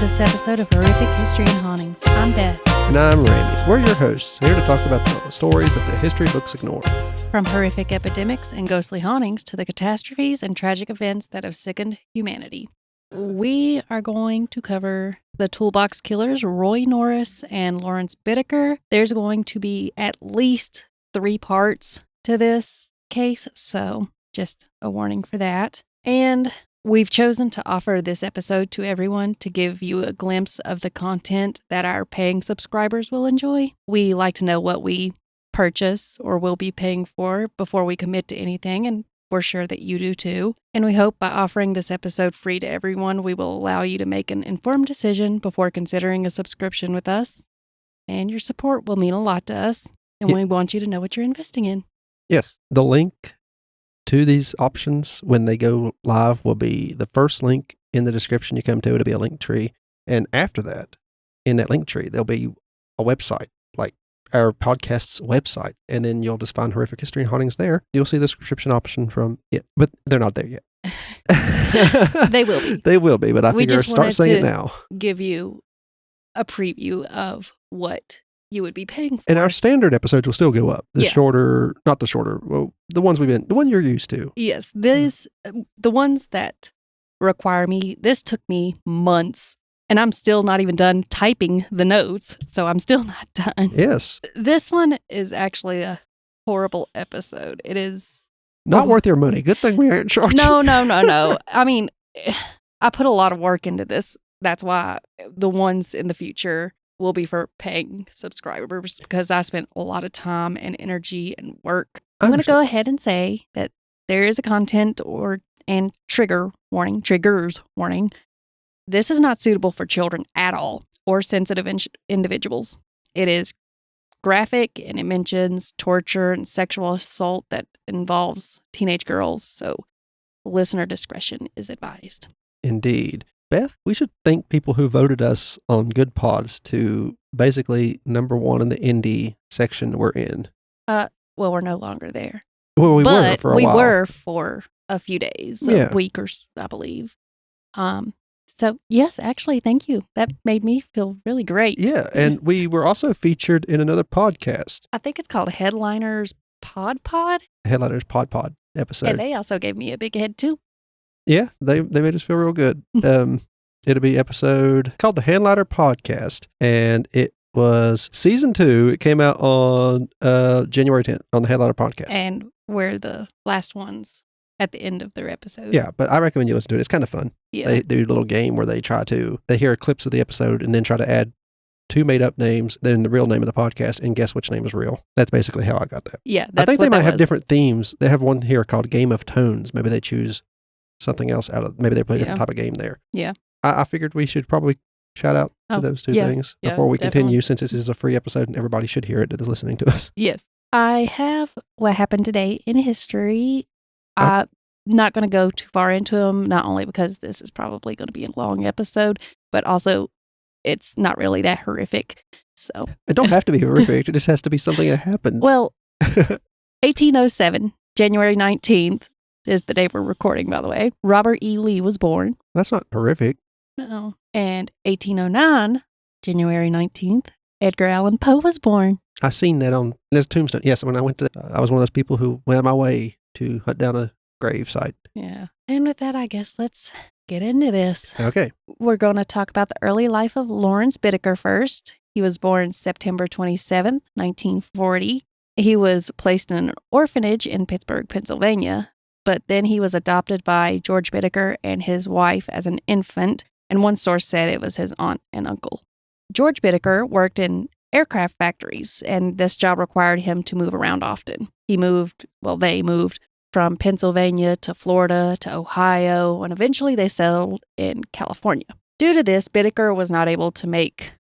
this episode of Horrific History and Hauntings. I'm Beth. And I'm Randy. We're your hosts, here to talk about the stories that the history books ignore. From horrific epidemics and ghostly hauntings to the catastrophes and tragic events that have sickened humanity. We are going to cover the Toolbox Killers, Roy Norris and Lawrence Bittaker. There's going to be at least 3 parts to this case, so just a warning for that. And we've chosen to offer this episode to everyone to give you a glimpse of the content that our paying subscribers will enjoy. We like to know what we purchase or will be paying for before we commit to anything, and we're sure that you do too. And we hope by offering this episode free to everyone, we will allow you to make an informed decision before considering a subscription with us. And your support will mean a lot to us, and we want you to know what you're investing in. Yes, the link to these options when they go live will be the first link in the description you come to. It'll be a link tree. And after that, in that link tree, there'll be a website, like our podcast's website. And then you'll just find Horrific History and Hauntings there. You'll see the subscription option from it, but they're not there yet. They will be. They will be, but I figure start saying it now. Give you a preview of what you would be paying for. And our standard episodes will still go up. The ones the one you're used to. Yes, the ones that require me, this took me months, and I'm still not even done typing the notes, so I'm still not done. Yes. This one is actually a horrible episode. It is not worth your money. Good thing we aren't charging. No. I mean, I put a lot of work into this. That's why the ones in the future will be for paying subscribers, because I spent a lot of time and energy and work. I'm going to go ahead and say that there is a content and triggers warning. This is not suitable for children at all or sensitive individuals. It is graphic and it mentions torture and sexual assault that involves teenage girls, so listener discretion is advised. Indeed. Beth, we should thank people who voted us on Good Pods to basically number 1 in the indie section we're in. Well, we're no longer there. Well, we were for a while. We were for a few days, a week or so, I believe. So, yes, actually, thank you. That made me feel really great. Yeah, and we were also featured in another podcast. I think it's called Headliners Pod. Headliners Pod episode. And they also gave me a big head, too. Yeah, they made us feel real good. It'll be episode called the Headliner Podcast, and it was season 2. It came out on January 10th on the Headliner Podcast. And we're the last ones at the end of their episode. Yeah, but I recommend you listen to it. It's kind of fun. Yeah. They do a little game where they hear clips of the episode and then try to add 2 made-up names, then the real name of the podcast, and guess which name is real. That's basically how I got that. Yeah, I think they might have different themes. They have one here called Game of Tones. Maybe they choose something else maybe they play a different type of game there. Yeah. I figured we should probably shout out to those 2 things before we continue, since this is a free episode and everybody should hear it that is listening to us. Yes. I have what happened today in history. I'm not going to go too far into them, not only because this is probably going to be a long episode, but also it's not really that horrific. So it don't have to be horrific. It just has to be something that happened. Well, 1807, January 19th, is the day we're recording, by the way. Robert E. Lee was born. That's not horrific. No. And 1809, January 19th, Edgar Allan Poe was born. I seen that on his tombstone. Yes, when I went to I was one of those people who went out of my way to hunt down a grave site. Yeah. And with that, I guess let's get into this. Okay. We're going to talk about the early life of Lawrence Bittaker first. He was born September 27th, 1940. He was placed in an orphanage in Pittsburgh, Pennsylvania. But then he was adopted by George Bittaker and his wife as an infant, and one source said it was his aunt and uncle. George Bittaker worked in aircraft factories, and this job required him to move around often. They moved from Pennsylvania to Florida to Ohio, and eventually they settled in California. Due to this, Bittaker was not able to make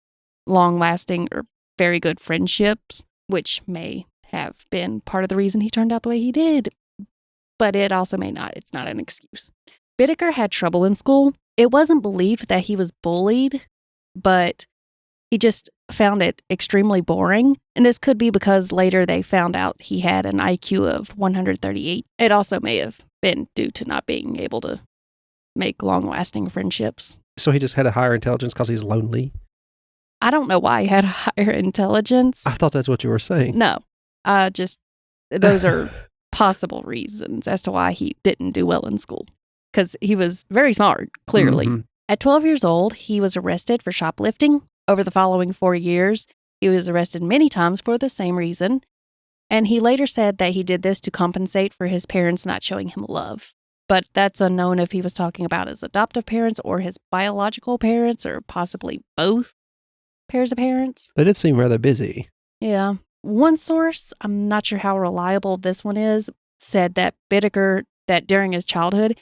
long-lasting or very good friendships, which may have been part of the reason he turned out the way he did. But it also may not. It's not an excuse. Bittaker had trouble in school. It wasn't believed that he was bullied, but he just found it extremely boring. And this could be because later they found out he had an IQ of 138. It also may have been due to not being able to make long-lasting friendships. So he just had a higher intelligence because he's lonely? I don't know why he had a higher intelligence. I thought that's what you were saying. No, just those are possible reasons as to why he didn't do well in school. Because he was very smart, clearly. Mhm. At 12 years old, he was arrested for shoplifting. Over the following 4 years, he was arrested many times for the same reason. And he later said that he did this to compensate for his parents not showing him love. But that's unknown if he was talking about his adoptive parents or his biological parents or possibly both pairs of parents. They did seem rather busy. Yeah. One source, I'm not sure how reliable this one is, said that Bittaker, that during his childhood,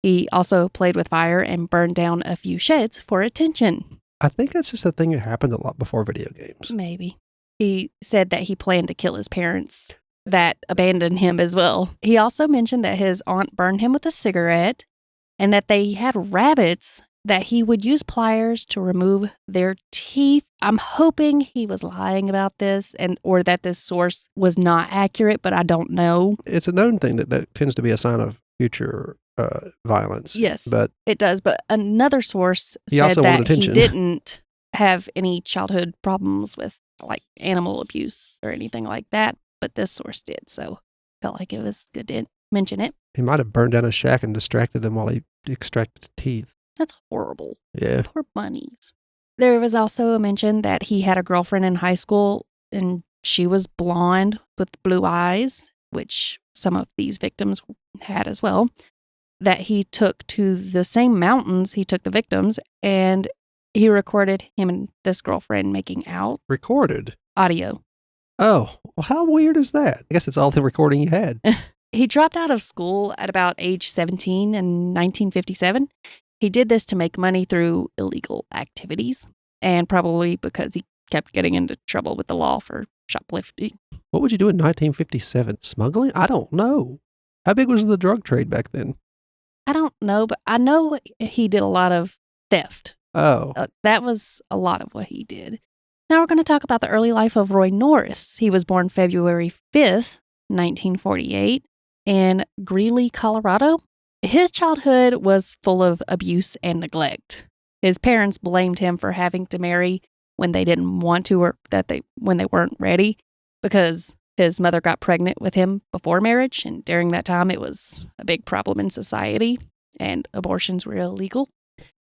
he also played with fire and burned down a few sheds for attention. I think that's just a thing that happened a lot before video games. Maybe. He said that he planned to kill his parents that abandoned him as well. He also mentioned that his aunt burned him with a cigarette and that they had rabbits that he would use pliers to remove their teeth. I'm hoping he was lying about this or that this source was not accurate, but I don't know. It's a known thing that tends to be a sign of future violence. Yes, but it does. But another source he said also wanted that he attention. didn't have any childhood problems with like animal abuse or anything like that, but this source did. So felt like it was good to mention it. He might have burned down a shack and distracted them while he extracted teeth. That's horrible. Yeah. Poor bunnies. There was also a mention that he had a girlfriend in high school and she was blonde with blue eyes, which some of these victims had as well, that he took to the same mountains he took the victims, and he recorded him and this girlfriend making out. Recorded? Audio. Oh, well, how weird is that? I guess it's all the recording he had. He dropped out of school at about age 17 in 1957. He did this to make money through illegal activities, and probably because he kept getting into trouble with the law for shoplifting. What would you do in 1957? Smuggling? I don't know. How big was the drug trade back then? I don't know, but I know he did a lot of theft. Oh. That was a lot of what he did. Now we're going to talk about the early life of Roy Norris. He was born February 5th, 1948, in Greeley, Colorado. His childhood was full of abuse and neglect. His parents blamed him for having to marry when they didn't want to or when they weren't ready, because his mother got pregnant with him before marriage, and during that time it was a big problem in society, and abortions were illegal.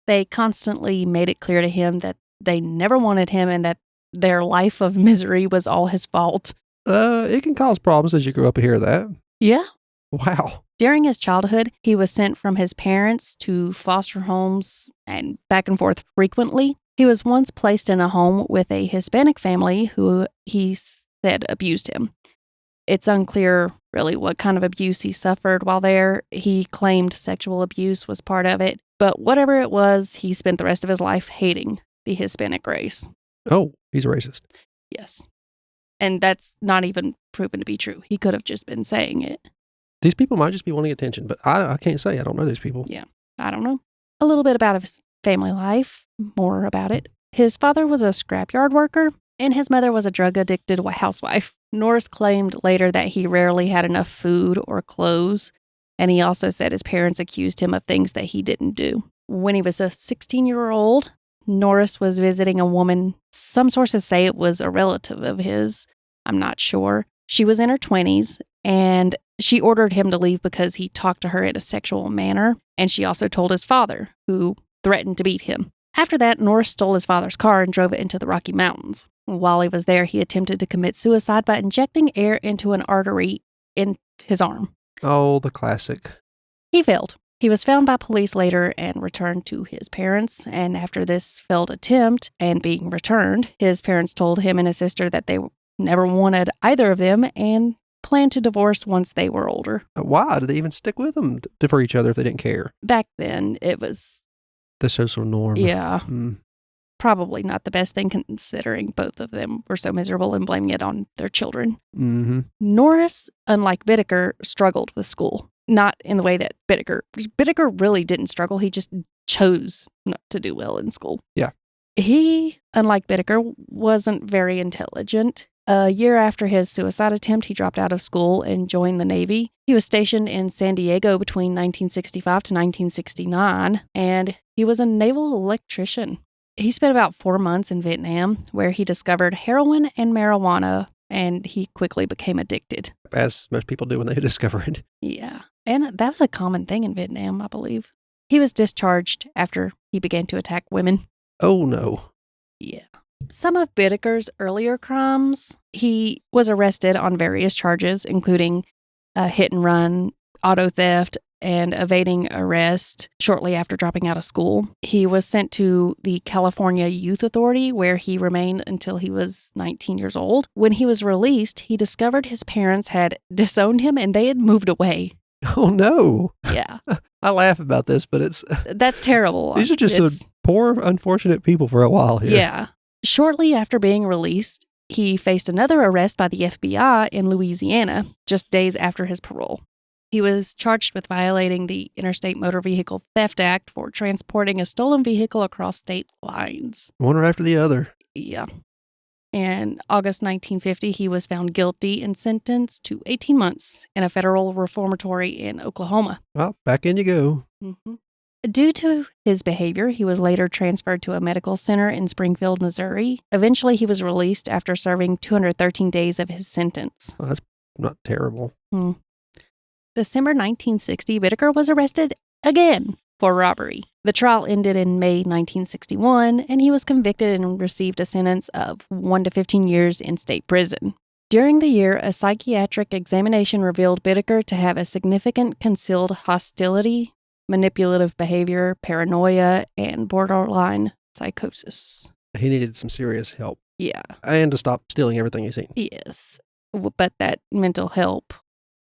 They constantly made it clear to him that they never wanted him and that their life of misery was all his fault. It can cause problems as you grow up to hear that. Yeah. Wow. During his childhood, he was sent from his parents to foster homes and back and forth frequently. He was once placed in a home with a Hispanic family who he said abused him. It's unclear really what kind of abuse he suffered while there. He claimed sexual abuse was part of it, but whatever it was, he spent the rest of his life hating the Hispanic race. Oh, he's a racist. Yes. And that's not even proven to be true. He could have just been saying it. These people might just be wanting attention, but I can't say. I don't know these people. Yeah, I don't know. A little bit about his family life, more about it. His father was a scrapyard worker, and his mother was a drug-addicted housewife. Norris claimed later that he rarely had enough food or clothes, and he also said his parents accused him of things that he didn't do. When he was a 16-year-old, Norris was visiting a woman. Some sources say it was a relative of his. I'm not sure. She was in her 20s, and she ordered him to leave because he talked to her in a sexual manner, and she also told his father, who threatened to beat him. After that, Norris stole his father's car and drove it into the Rocky Mountains. While he was there, he attempted to commit suicide by injecting air into an artery in his arm. Oh, the classic. He failed. He was found by police later and returned to his parents, and after this failed attempt and being returned, his parents told him and his sister that they never wanted either of them and planned to divorce once they were older. Why did they even stick with them for each other if they didn't care? Back then, it was... the social norm. Yeah. Probably not the best thing considering both of them were so miserable and blaming it on their children. Mm-hmm. Norris, unlike Bittaker, struggled with school. Not in the way that Bittaker really didn't struggle. He just chose not to do well in school. Yeah. He, unlike Bittaker, wasn't very intelligent. A year after his suicide attempt, he dropped out of school and joined the Navy. He was stationed in San Diego between 1965 to 1969, and he was a naval electrician. He spent about 4 months in Vietnam, where he discovered heroin and marijuana, and he quickly became addicted. As most people do when they discover it. Yeah, and that was a common thing in Vietnam, I believe. He was discharged after he began to attack women. Oh, no. Yeah. Some of Bittaker's earlier crimes, he was arrested on various charges, including hit and run, auto theft, and evading arrest shortly after dropping out of school. He was sent to the California Youth Authority, where he remained until he was 19 years old. When he was released, he discovered his parents had disowned him and they had moved away. Oh, no. Yeah. I laugh about this, but it's... That's terrible. These are just some poor, unfortunate people for a while here. Yeah. Shortly after being released, he faced another arrest by the FBI in Louisiana, just days after his parole. He was charged with violating the Interstate Motor Vehicle Theft Act for transporting a stolen vehicle across state lines. One right after the other. Yeah. In August 1950, he was found guilty and sentenced to 18 months in a federal reformatory in Oklahoma. Well, back in you go. Mm-hmm. Due to his behavior, he was later transferred to a medical center in Springfield, Missouri. Eventually, he was released after serving 213 days of his sentence. Well, that's not terrible. December 1960, Bittaker was arrested again for robbery. The trial ended in May 1961, and he was convicted and received a sentence of 1 to 15 years in state prison. During the year, a psychiatric examination revealed Bittaker to have a significant concealed hostility, manipulative behavior, paranoia, and borderline psychosis. He needed some serious help. Yeah. And to stop stealing everything he's seen. Yes. But that mental help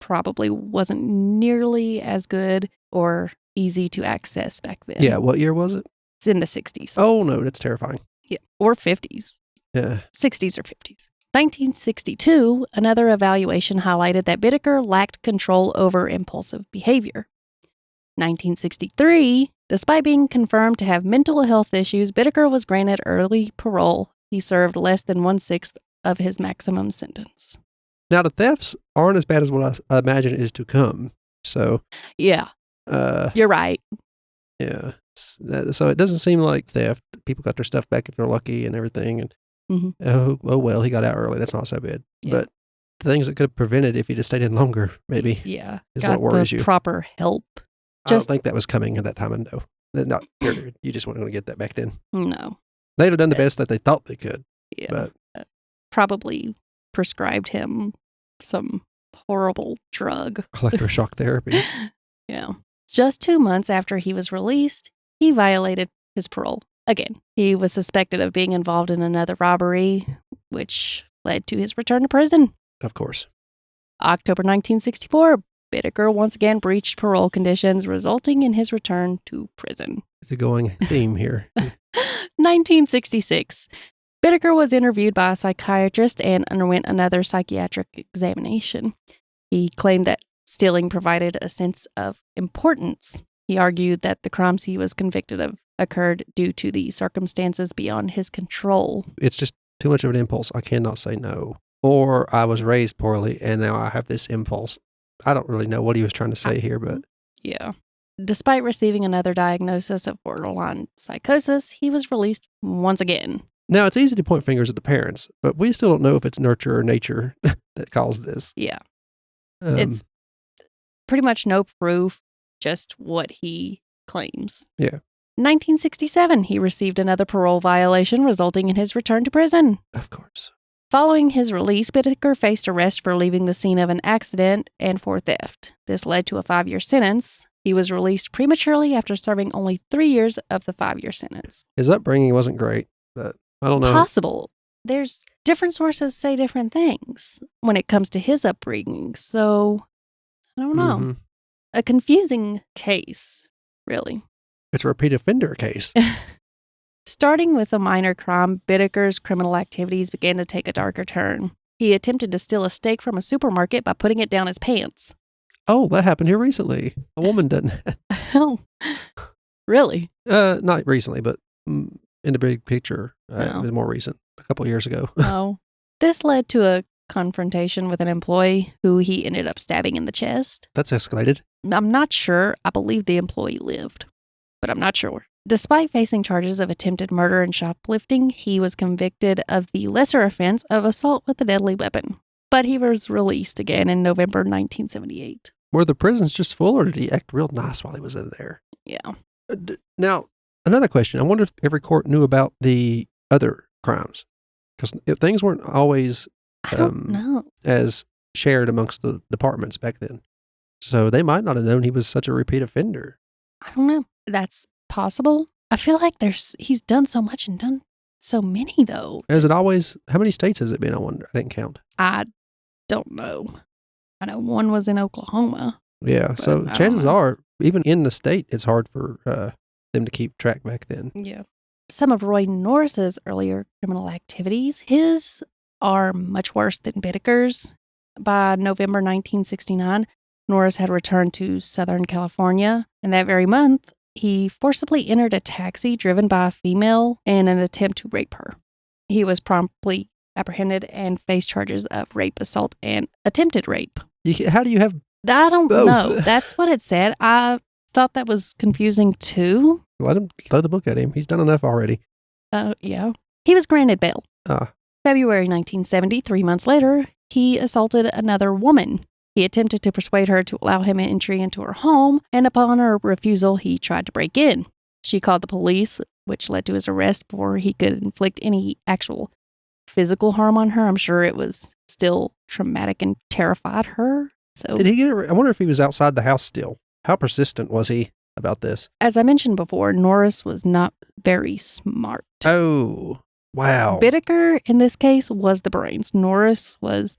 probably wasn't nearly as good or easy to access back then. Yeah, what year was it? It's in the 60s. Oh, no, that's terrifying. Yeah, or 50s. Yeah. 60s or 50s. 1962, another evaluation highlighted that Bittaker lacked control over impulsive behavior. 1963, despite being confirmed to have mental health issues, Bittaker was granted early parole. He served less than 1/6 of his maximum sentence. Now, the thefts aren't as bad as what I imagine is to come. So, yeah, you're right. Yeah. So it doesn't seem like theft. People got their stuff back if they're lucky and everything. And oh well, he got out early. That's not so bad. Yeah. But the things that could have prevented if he just stayed in longer, maybe. Yeah. Is got what worries the you. Proper help. I don't think that was coming at that time, no. No, you just weren't going to get that back then. No. They'd have done the best that they thought they could. Yeah. But probably prescribed him some horrible drug. Electroshock therapy. Yeah. Just 2 months after he was released, he violated his parole. Again, he was suspected of being involved in another robbery, which led to his return to prison. Of course. October 1964, Bittaker once again breached parole conditions, resulting in his return to prison. It's a going theme here. 1966. Bittaker was interviewed by a psychiatrist and underwent another psychiatric examination. He claimed that stealing provided a sense of importance. He argued that the crimes he was convicted of occurred due to the circumstances beyond his control. It's just too much of an impulse. I cannot say no. Or I was raised poorly and now I have this impulse. I don't really know what he was trying to say here, but... Yeah. Despite receiving another diagnosis of borderline psychosis, he was released once again. Now, it's easy to point fingers at the parents, but we still don't know if it's nurture or nature that caused this. Yeah. It's pretty much no proof, just what he claims. Yeah. 1967, he received another parole violation, resulting in his return to prison. Of course. Following his release, Bittaker faced arrest for leaving the scene of an accident and for theft. This led to a 5-year sentence. He was released prematurely after serving only 3 years of the 5-year sentence. His upbringing wasn't great, but I don't know. Possible. There's different sources say different things when it comes to his upbringing, so I don't know. Mm-hmm. A confusing case, really. It's a repeat offender case. Starting with a minor crime, Bittaker's criminal activities began to take a darker turn. He attempted to steal a steak from a supermarket by putting it down his pants. Oh, that happened here recently. A woman done that. Oh, really? Not recently, but in the big picture, it was more recent, a couple of years ago. Oh, This led to a confrontation with an employee who he ended up stabbing in the chest. That's escalated. I'm not sure. I believe the employee lived, but I'm not sure. Despite facing charges of attempted murder and shoplifting, he was convicted of the lesser offense of assault with a deadly weapon. But he was released again in November 1978. Were the prisons just full, or did he act real nice while he was in there? Yeah. Now, another question. I wonder if every court knew about the other crimes. Because things weren't always I don't know. as shared amongst the departments back then. So they might not have known he was such a repeat offender. I don't know. That's possible. I feel like he's done so much and done so many, though. Has it always, how many states has it been? I wonder. I didn't count. I don't know. I know one was in Oklahoma. Yeah. So chances are, even in the state, it's hard for them to keep track back then. Yeah. Some of Roy Norris's earlier criminal activities, his are much worse than Bittaker's. By November 1969, Norris had returned to Southern California, and that very month, he forcibly entered a taxi driven by a female in an attempt to rape her. He was promptly apprehended and faced charges of rape, assault, and attempted rape. How do you have I don't both? know. That's what it said. I thought that was confusing too. Let him throw the book at him. He's done enough already. Yeah. He was granted bail. February 1970, 3 months later, he assaulted another woman. He attempted to persuade her to allow him entry into her home, and upon her refusal, he tried to break in. She called the police, which led to his arrest before he could inflict any actual physical harm on her. I'm sure it was still traumatic and terrified her. So, did he get it? I wonder if he was outside the house still. How persistent was he about this? As I mentioned before, Norris was not very smart. Oh, wow. Bittaker, in this case, was the brains. Norris was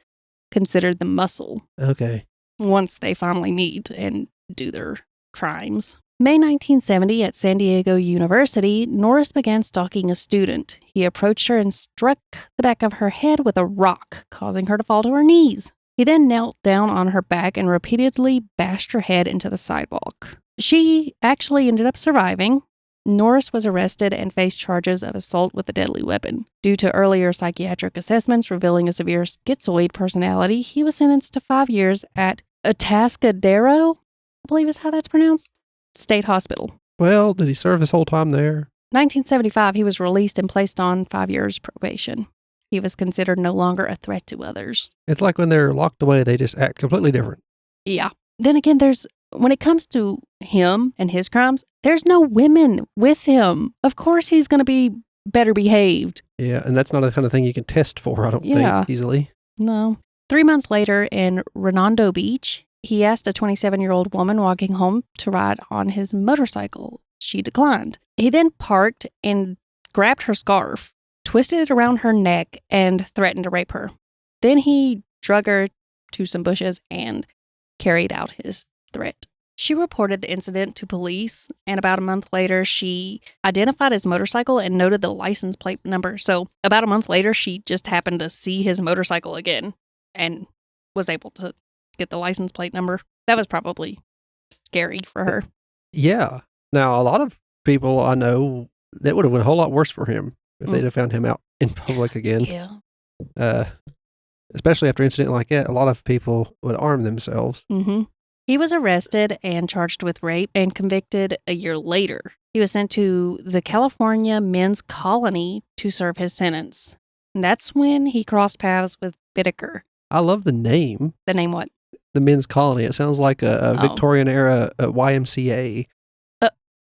considered the muscle. Okay. Once they finally meet and do their crimes. May 1970, at San Diego University, Norris began stalking a student. He approached her and struck the back of her head with a rock, causing her to fall to her knees. He then knelt down on her back and repeatedly bashed her head into the sidewalk. She actually ended up surviving. Norris was arrested and faced charges of assault with a deadly weapon. Due to earlier psychiatric assessments revealing a severe schizoid personality, he was sentenced to 5 years at Atascadero, I believe is how that's pronounced, State Hospital. Well, did he serve his whole time there? 1975, he was released and placed on 5 years probation. He was considered no longer a threat to others. It's like when they're locked away, they just act completely different. Yeah. Then again, when it comes to him and his crimes, there's no women with him. Of course he's going to be better behaved. Yeah, and that's not the kind of thing you can test for, I don't think, easily. No. 3 months later in Redondo Beach, he asked a 27-year-old woman walking home to ride on his motorcycle. She declined. He then parked and grabbed her scarf, twisted it around her neck, and threatened to rape her. Then he drug her to some bushes and carried out his threat. She reported the incident to police, and about a month later, she identified his motorcycle and noted the license plate number. So about a month later, she just happened to see his motorcycle again and was able to get the license plate number. That was probably scary for her. Yeah. Now, a lot of people I know, that would have been a whole lot worse for him if they'd have found him out in public again. Yeah. Especially after an incident like that, a lot of people would arm themselves. Mm-hmm. He was arrested and charged with rape and convicted a year later. He was sent to the California Men's Colony to serve his sentence. And that's when he crossed paths with Bittaker. I love the name. The name what? The Men's Colony. It sounds like a Victorian-era YMCA.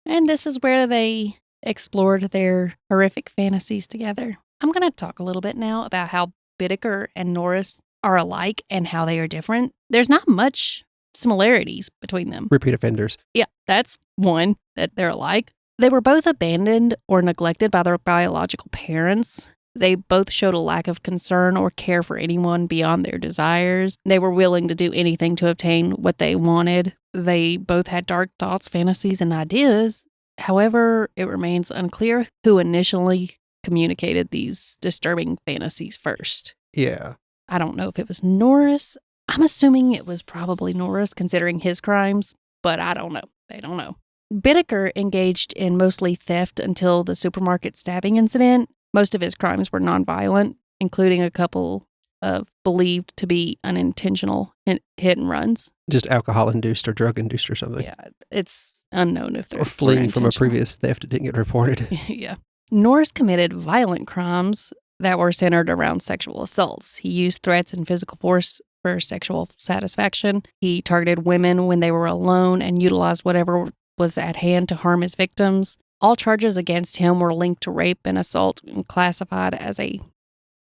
And this is where they explored their horrific fantasies together. I'm going to talk a little bit now about how Bittaker and Norris are alike and how they are different. There's not much similarities between them. Repeat offenders. Yeah, that's one that they're alike. They were both abandoned or neglected by their biological parents. They both showed a lack of concern or care for anyone beyond their desires. They were willing to do anything to obtain what they wanted. They both had dark thoughts, fantasies, and ideas. However, it remains unclear who initially communicated these disturbing fantasies first. Yeah. I don't know if it was Norris. I'm assuming it was probably Norris, considering his crimes, but I don't know. They don't know. Bittaker engaged in mostly theft until the supermarket stabbing incident. Most of his crimes were nonviolent, including a couple of believed to be unintentional hit and runs. Just alcohol-induced or drug-induced or something. Yeah, it's unknown if they're Or fleeing from a intentional. previous theft that didn't get reported. Yeah. Norris committed violent crimes that were centered around sexual assaults. He used threats and physical force for sexual satisfaction. He targeted women when they were alone and utilized whatever was at hand to harm his victims. All charges against him were linked to rape and assault and classified as a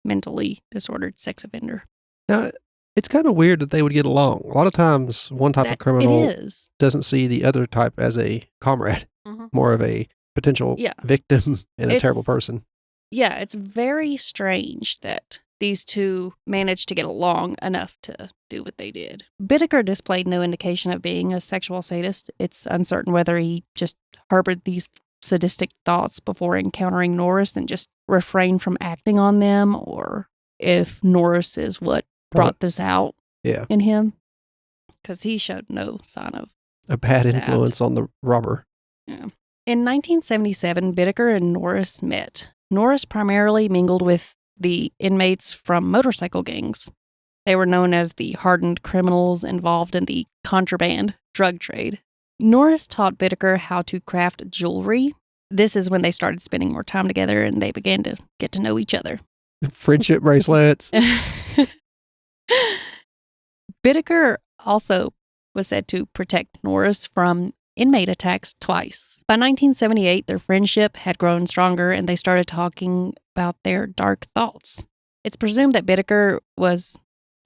mentally disordered sex offender. Now, it's kind of weird that they would get along. A lot of times, one type of criminal doesn't see the other type as a comrade, more of a potential victim and a terrible person. Yeah, it's very strange that these two managed to get along enough to do what they did. Bittaker displayed no indication of being a sexual sadist. It's uncertain whether he just harbored these sadistic thoughts before encountering Norris and just refrained from acting on them, or if Norris is what brought this out in him. Because he showed no sign of a bad influence on the robber. Yeah. In 1977, Bittaker and Norris met. Norris primarily mingled with the inmates from motorcycle gangs. They were known as the hardened criminals involved in the contraband drug trade. Norris taught Bittaker how to craft jewelry. This is when they started spending more time together and they began to get to know each other. Friendship bracelets. Bittaker also was said to protect Norris from inmate attacks twice. By 1978, their friendship had grown stronger and they started talking about their dark thoughts. It's presumed that Bittaker was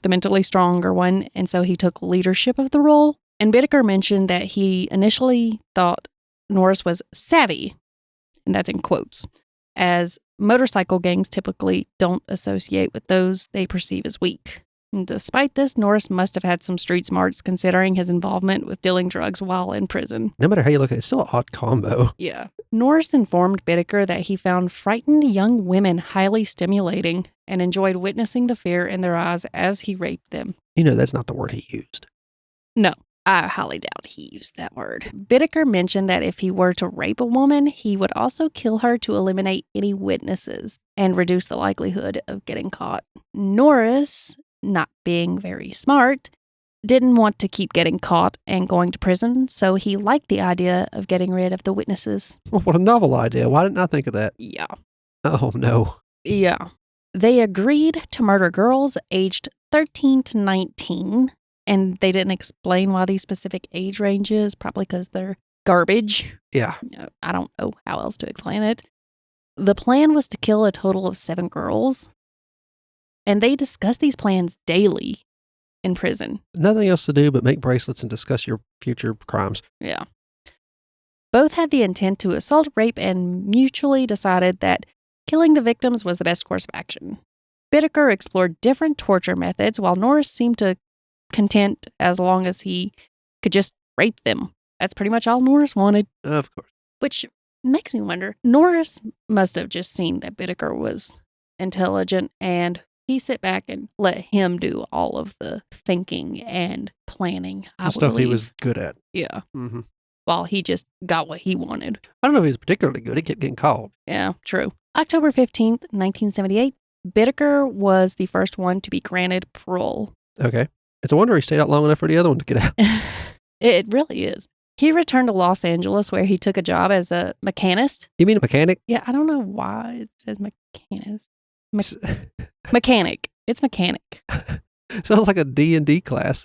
the mentally stronger one, and so he took leadership of the role. And Bittaker mentioned that he initially thought Norris was savvy, and that's in quotes, as motorcycle gangs typically don't associate with those they perceive as weak. And despite this, Norris must have had some street smarts considering his involvement with dealing drugs while in prison. No matter how you look at it, it's still an odd combo. Yeah. Norris informed Bittaker that he found frightened young women highly stimulating and enjoyed witnessing the fear in their eyes as he raped them. You know, that's not the word he used. No, I highly doubt he used that word. Bittaker mentioned that if he were to rape a woman, he would also kill her to eliminate any witnesses and reduce the likelihood of getting caught. Norris, not being very smart, didn't want to keep getting caught and going to prison, so he liked the idea of getting rid of the witnesses. Well, what a novel idea. Why didn't I think of that? Yeah. Oh, no. Yeah. They agreed to murder girls aged 13 to 19, and they didn't explain why these specific age ranges, probably because they're garbage. Yeah. I don't know how else to explain it. The plan was to kill a total of 7 girls, and they discussed these plans daily in prison. Nothing else to do but make bracelets and discuss your future crimes. Yeah. Both had the intent to assault, rape, and mutually decided that killing the victims was the best course of action. Bittaker explored different torture methods, while Norris seemed to content as long as he could just rape them. That's pretty much all Norris wanted. Of course. Which makes me wonder, Norris must have just seen that Bittaker was intelligent and he sit back and let him do all of the thinking and planning. The stuff he was good at. Yeah. Mm-hmm. While he just got what he wanted. I don't know if he was particularly good. He kept getting called. Yeah, true. October 15th, 1978, Bittaker was the first one to be granted parole. Okay. It's a wonder he stayed out long enough for the other one to get out. It really is. He returned to Los Angeles where he took a job as a mechanist. You mean a mechanic? Yeah, I don't know why it says mechanist. Mechanic. It's mechanic. Sounds like a D&D class.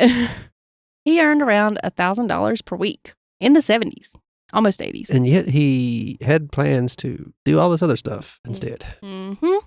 He earned around $1,000 per week in the 70s, almost 80s. And yet he had plans to do all this other stuff instead. Mm-hmm.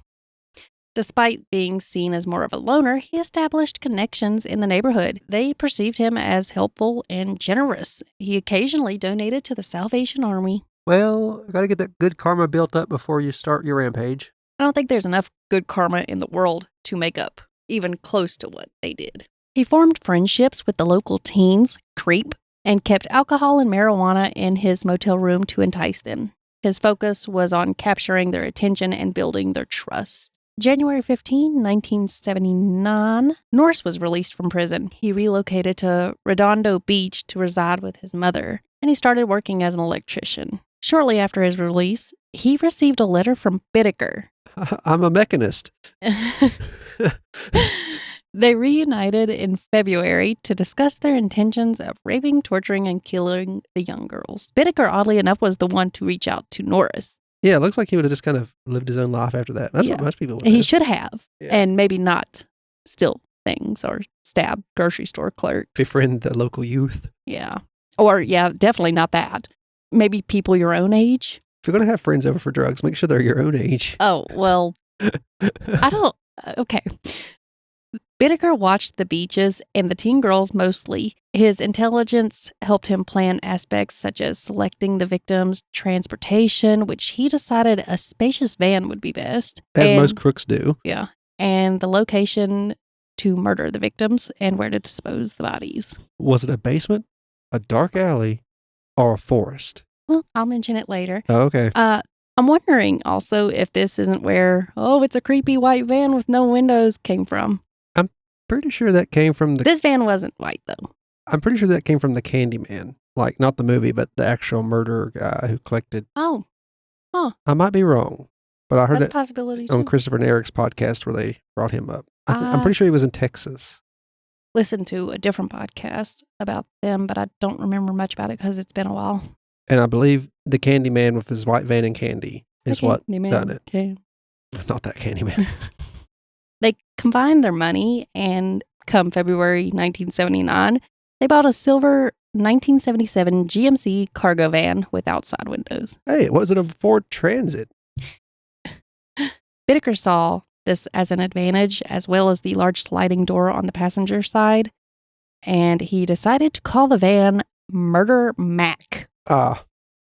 Despite being seen as more of a loner, he established connections in the neighborhood. They perceived him as helpful and generous. He occasionally donated to the Salvation Army. Well, got to get that good karma built up before you start your rampage. I don't think there's enough good karma in the world to make up even close to what they did. He formed friendships with the local teens, Creep, and kept alcohol and marijuana in his motel room to entice them. His focus was on capturing their attention and building their trust. January 15, 1979, Norris was released from prison. He relocated to Redondo Beach to reside with his mother, and he started working as an electrician. Shortly after his release, he received a letter from Bittaker. I'm a mechanist. They reunited in February to discuss their intentions of raping, torturing, and killing the young girls. Bittaker, oddly enough, was the one to reach out to Norris. Yeah, it looks like he would have just kind of lived his own life after that. That's what most people would do. He should have, Yeah. and maybe not steal things or stab grocery store clerks. Befriend the local youth. Yeah. Or, definitely not that. Maybe people your own age. If you're going to have friends over for drugs, make sure they're your own age. Oh, well, okay. Bittaker watched the beaches and the teen girls mostly. His intelligence helped him plan aspects such as selecting the victims' transportation, which he decided a spacious van would be best. As most crooks do. Yeah. And the location to murder the victims and where to dispose the bodies. Was it a basement, a dark alley, or a forest? Well, I'll mention it later. Oh, okay. I'm wondering also if this isn't where, it's a creepy white van with no windows came from. Pretty sure that came from the... This van wasn't white, though. I'm pretty sure that came from the Candyman. Like, not the movie, but the actual murderer guy who collected... Oh. Huh. I might be wrong, but I heard That's that a possibility, too. on Christopher and Eric's podcast where they brought him up. I'm pretty sure he was in Texas. Listened to a different podcast about them, but I don't remember much about it because it's been a while. And I believe the Candyman with his white van and candy is what done it. Not that Candyman. They combined their money, and come February 1979, they bought a silver 1977 GMC cargo van with outside windows. Hey, was it a Ford Transit? Bittaker saw this as an advantage, as well as the large sliding door on the passenger side, and he decided to call the van Murder Mac.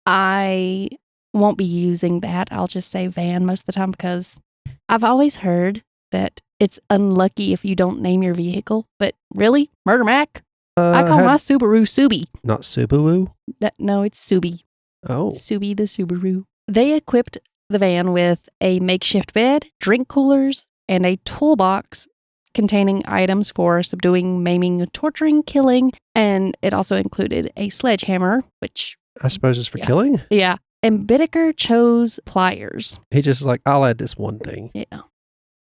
I won't be using that. I'll just say van most of the time because I've always heard that it's unlucky if you don't name your vehicle. But really? Murder Mac? I call my Subaru Subi. Not Subaru? No, it's Subi. Oh. Subi the Subaru. They equipped the van with a makeshift bed, drink coolers, and a toolbox containing items for subduing, maiming, torturing, killing, and it also included a sledgehammer, which... I suppose it's for killing? Yeah. And Bittaker chose pliers. He just like, I'll add this one thing. Yeah.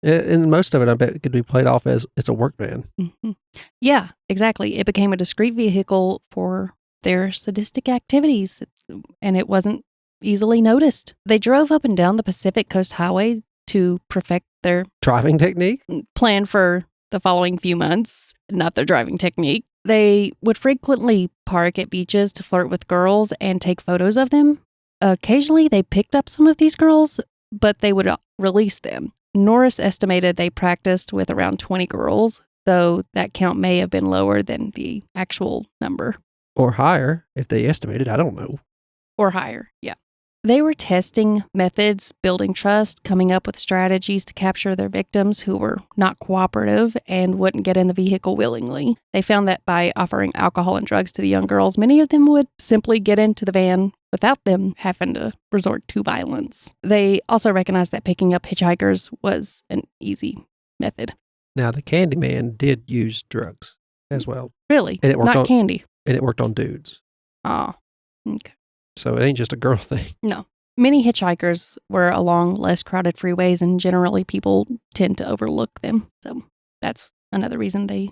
And most of it, I bet, could be played off as it's a work van. Mm-hmm. Yeah, exactly. It became a discreet vehicle for their sadistic activities, and it wasn't easily noticed. They drove up and down the Pacific Coast Highway to perfect their driving technique? Plan for the following few months, not their driving technique. They would frequently park at beaches to flirt with girls and take photos of them. Occasionally, they picked up some of these girls, but they would release them. Norris estimated they practiced with around 20 girls, though that count may have been lower than the actual number. Or higher, if they estimated. I don't know. Or higher, yeah. They were testing methods, building trust, coming up with strategies to capture their victims who were not cooperative and wouldn't get in the vehicle willingly. They found that by offering alcohol and drugs to the young girls, many of them would simply get into the van without them having to resort to violence. They also recognized that picking up hitchhikers was an easy method. Now, the Candyman did use drugs as well. Really? And it worked not candy? And it worked on dudes. Oh, okay. So it ain't just a girl thing. No. Many hitchhikers were along less crowded freeways, and generally people tend to overlook them. So that's another reason they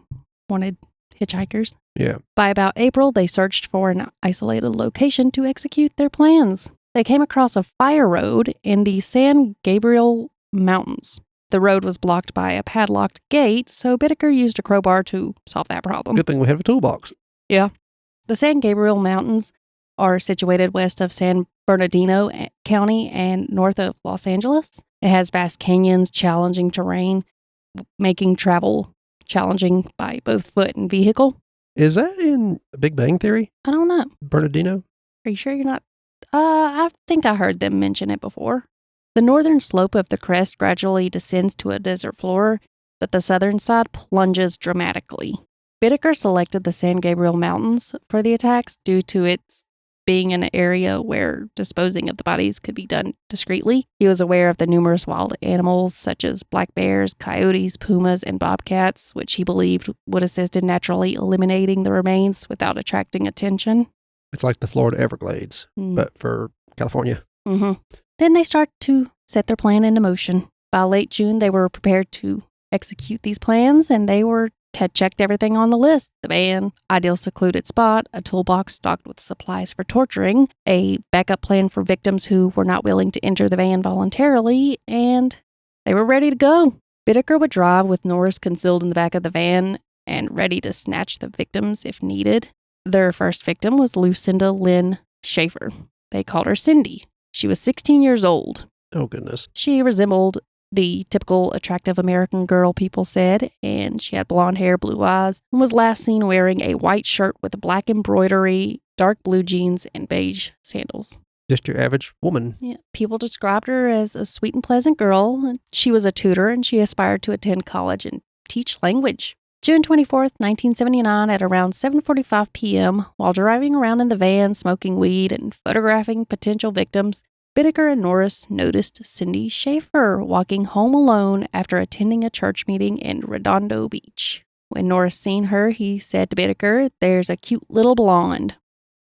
wanted hitchhikers. Yeah. By about April, they searched for an isolated location to execute their plans. They came across a fire road in the San Gabriel Mountains. The road was blocked by a padlocked gate, so Bittaker used a crowbar to solve that problem. Good thing we have a toolbox. Yeah. The San Gabriel Mountains are situated west of San Bernardino County and north of Los Angeles. It has vast canyons, challenging terrain, making travel challenging by both foot and vehicle. Is that in Big Bang Theory? I don't know. Bernardino? Are you sure you're not? I think I heard them mention it before. The northern slope of the crest gradually descends to a desert floor, but the southern side plunges dramatically. Bittaker selected the San Gabriel Mountains for the attacks due to its being an area where disposing of the bodies could be done discreetly. He was aware of the numerous wild animals such as black bears, coyotes, pumas, and bobcats, which he believed would assist in naturally eliminating the remains without attracting attention. It's like the Florida Everglades, but for California. Mm-hmm. Then they start to set their plan into motion. By late June, they were prepared to execute these plans, and they had checked everything on the list: the van, ideal secluded spot, a toolbox stocked with supplies for torturing, a backup plan for victims who were not willing to enter the van voluntarily, and they were ready to go. Bittaker would drive with Norris concealed in the back of the van and ready to snatch the victims if needed. Their first victim was Lucinda Lynn Schaefer. They called her Cindy. She was 16 years old. Oh, goodness. She resembled the typical attractive American girl, people said, and she had blonde hair, blue eyes, and was last seen wearing a white shirt with black embroidery, dark blue jeans, and beige sandals. Just your average woman. Yeah, people described her as a sweet and pleasant girl. She was a tutor, and she aspired to attend college and teach language. June 24th, 1979, at around 7:45 p.m., while driving around in the van, smoking weed and photographing potential victims, Bittaker and Norris noticed Cindy Schaefer walking home alone after attending a church meeting in Redondo Beach. When Norris seen her, he said to Bittaker, "There's a cute little blonde."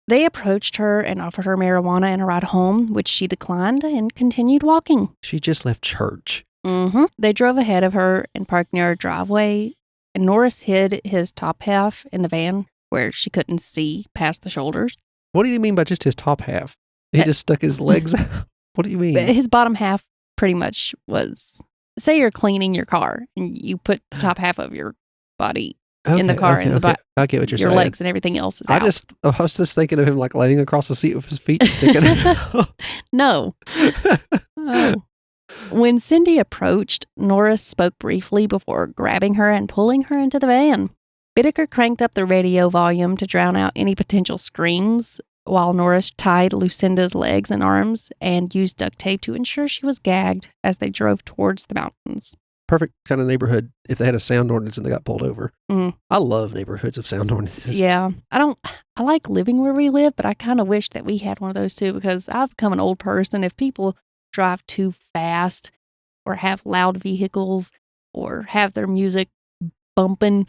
They approached her and offered her marijuana and a ride home, which she declined and continued walking. She just left church. They drove ahead of her and parked near a driveway, and Norris hid his top half in the van where she couldn't see past the shoulders. What do you mean by just his top half? He just stuck his legs out? What do you mean? His bottom half pretty much was, say you're cleaning your car and you put the top half of your body in the car and I get what you're your saying. legs and everything else is out. I was just thinking of him like laying across the seat with his feet sticking out. No. Oh. When Cindy approached, Norris spoke briefly before grabbing her and pulling her into the van. Bittaker cranked up the radio volume to drown out any potential screams, while Norris tied Lucinda's legs and arms and used duct tape to ensure she was gagged as they drove towards the mountains. Perfect kind of neighborhood if they had a sound ordinance and they got pulled over. I love neighborhoods of sound ordinances. Yeah. I like living where we live, but I kind of wish that we had one of those too, because I've become an old person. If people drive too fast or have loud vehicles or have their music bumping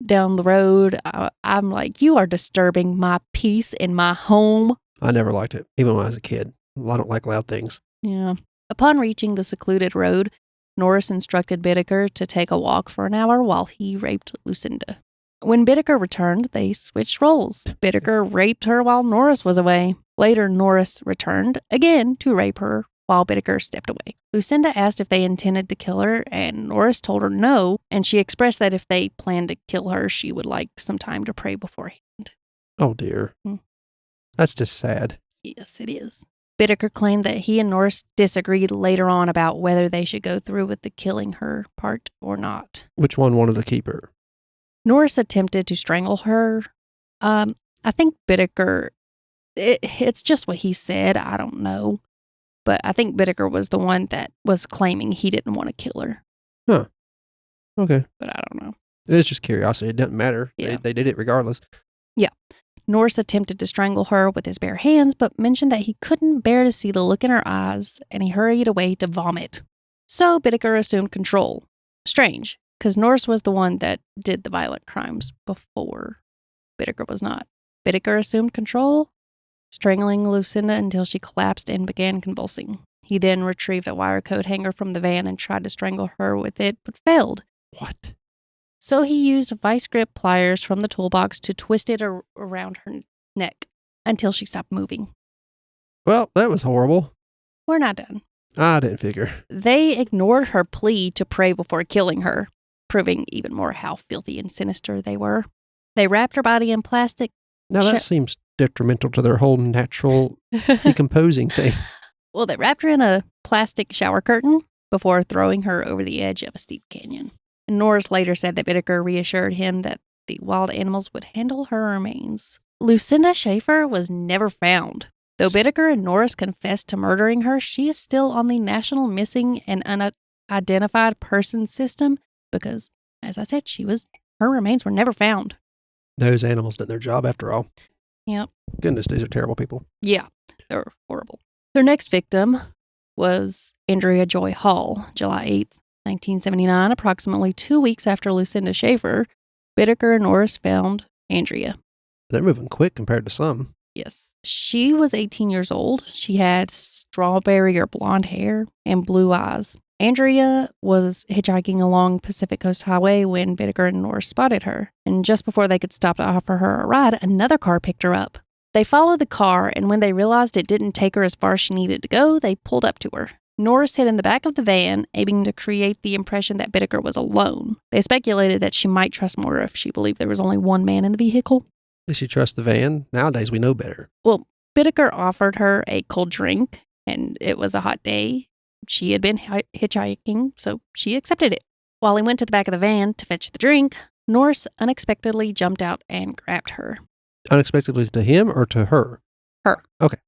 down the road, I'm like, you are disturbing my peace in my home. I never liked it, even when I was a kid. I don't like loud things. Yeah. Upon reaching the secluded road, Norris instructed Bittaker to take a walk for an hour while he raped Lucinda. When Bittaker returned, they switched roles. Bittaker raped her while Norris was away. Later, Norris returned again to rape her while Bittaker stepped away. Lucinda asked if they intended to kill her, and Norris told her no, and she expressed that if they planned to kill her, she would like some time to pray beforehand. Oh, dear. That's just sad. Yes, it is. Bittaker claimed that he and Norris disagreed later on about whether they should go through with the killing her part or not. Which one wanted to keep her? Norris attempted to strangle her. I think Bittaker, it's just what he said. I don't know. But I think Bittaker was the one that was claiming he didn't want to kill her. Huh. Okay. But I don't know. It's just curiosity. It doesn't matter. Yeah. They did it regardless. Yeah. Norris attempted to strangle her with his bare hands, but mentioned that he couldn't bear to see the look in her eyes, and he hurried away to vomit. So Bittaker assumed control. Strange, because Norris was the one that did the violent crimes before. Bittaker was not. Bittaker assumed control, strangling Lucinda until she collapsed and began convulsing. He then retrieved a wire coat hanger from the van and tried to strangle her with it, but failed. What? So he used vice grip pliers from the toolbox to twist it around her neck until she stopped moving. Well, that was horrible. We're not done. I didn't figure. They ignored her plea to pray before killing her, proving even more how filthy and sinister they were. They wrapped her body in plastic. Now that seems detrimental to their whole natural decomposing thing. Well, they wrapped her in a plastic shower curtain before throwing her over the edge of a steep canyon. And Norris later said that Bittaker reassured him that the wild animals would handle her remains. Lucinda Schaefer was never found. Though Bittaker and Norris confessed to murdering her, she is still on the National Missing and Unidentified Persons System because, as I said, her remains were never found. Those animals did their job after all. Yep. Goodness, these are terrible people. Yeah, they're horrible. Their next victim was Andrea Joy Hall, July 8th, 1979, approximately 2 weeks after Lucinda Schaefer. Bittaker and Norris found Andrea. They're moving quick compared to some. Yes. She was 18 years old. She had strawberry or blonde hair and blue eyes. Andrea was hitchhiking along Pacific Coast Highway when Bittaker and Norris spotted her. And just before they could stop to offer her a ride, another car picked her up. They followed the car, and when they realized it didn't take her as far as she needed to go, they pulled up to her. Norris hid in the back of the van, aiming to create the impression that Bittaker was alone. They speculated that she might trust more if she believed there was only one man in the vehicle. Did she trust the van? Nowadays, we know better. Well, Bittaker offered her a cold drink, and it was a hot day. She had been hitchhiking, so she accepted it. While he went to the back of the van to fetch the drink, Norris unexpectedly jumped out and grabbed her. Unexpectedly to him or to her? Her. Okay.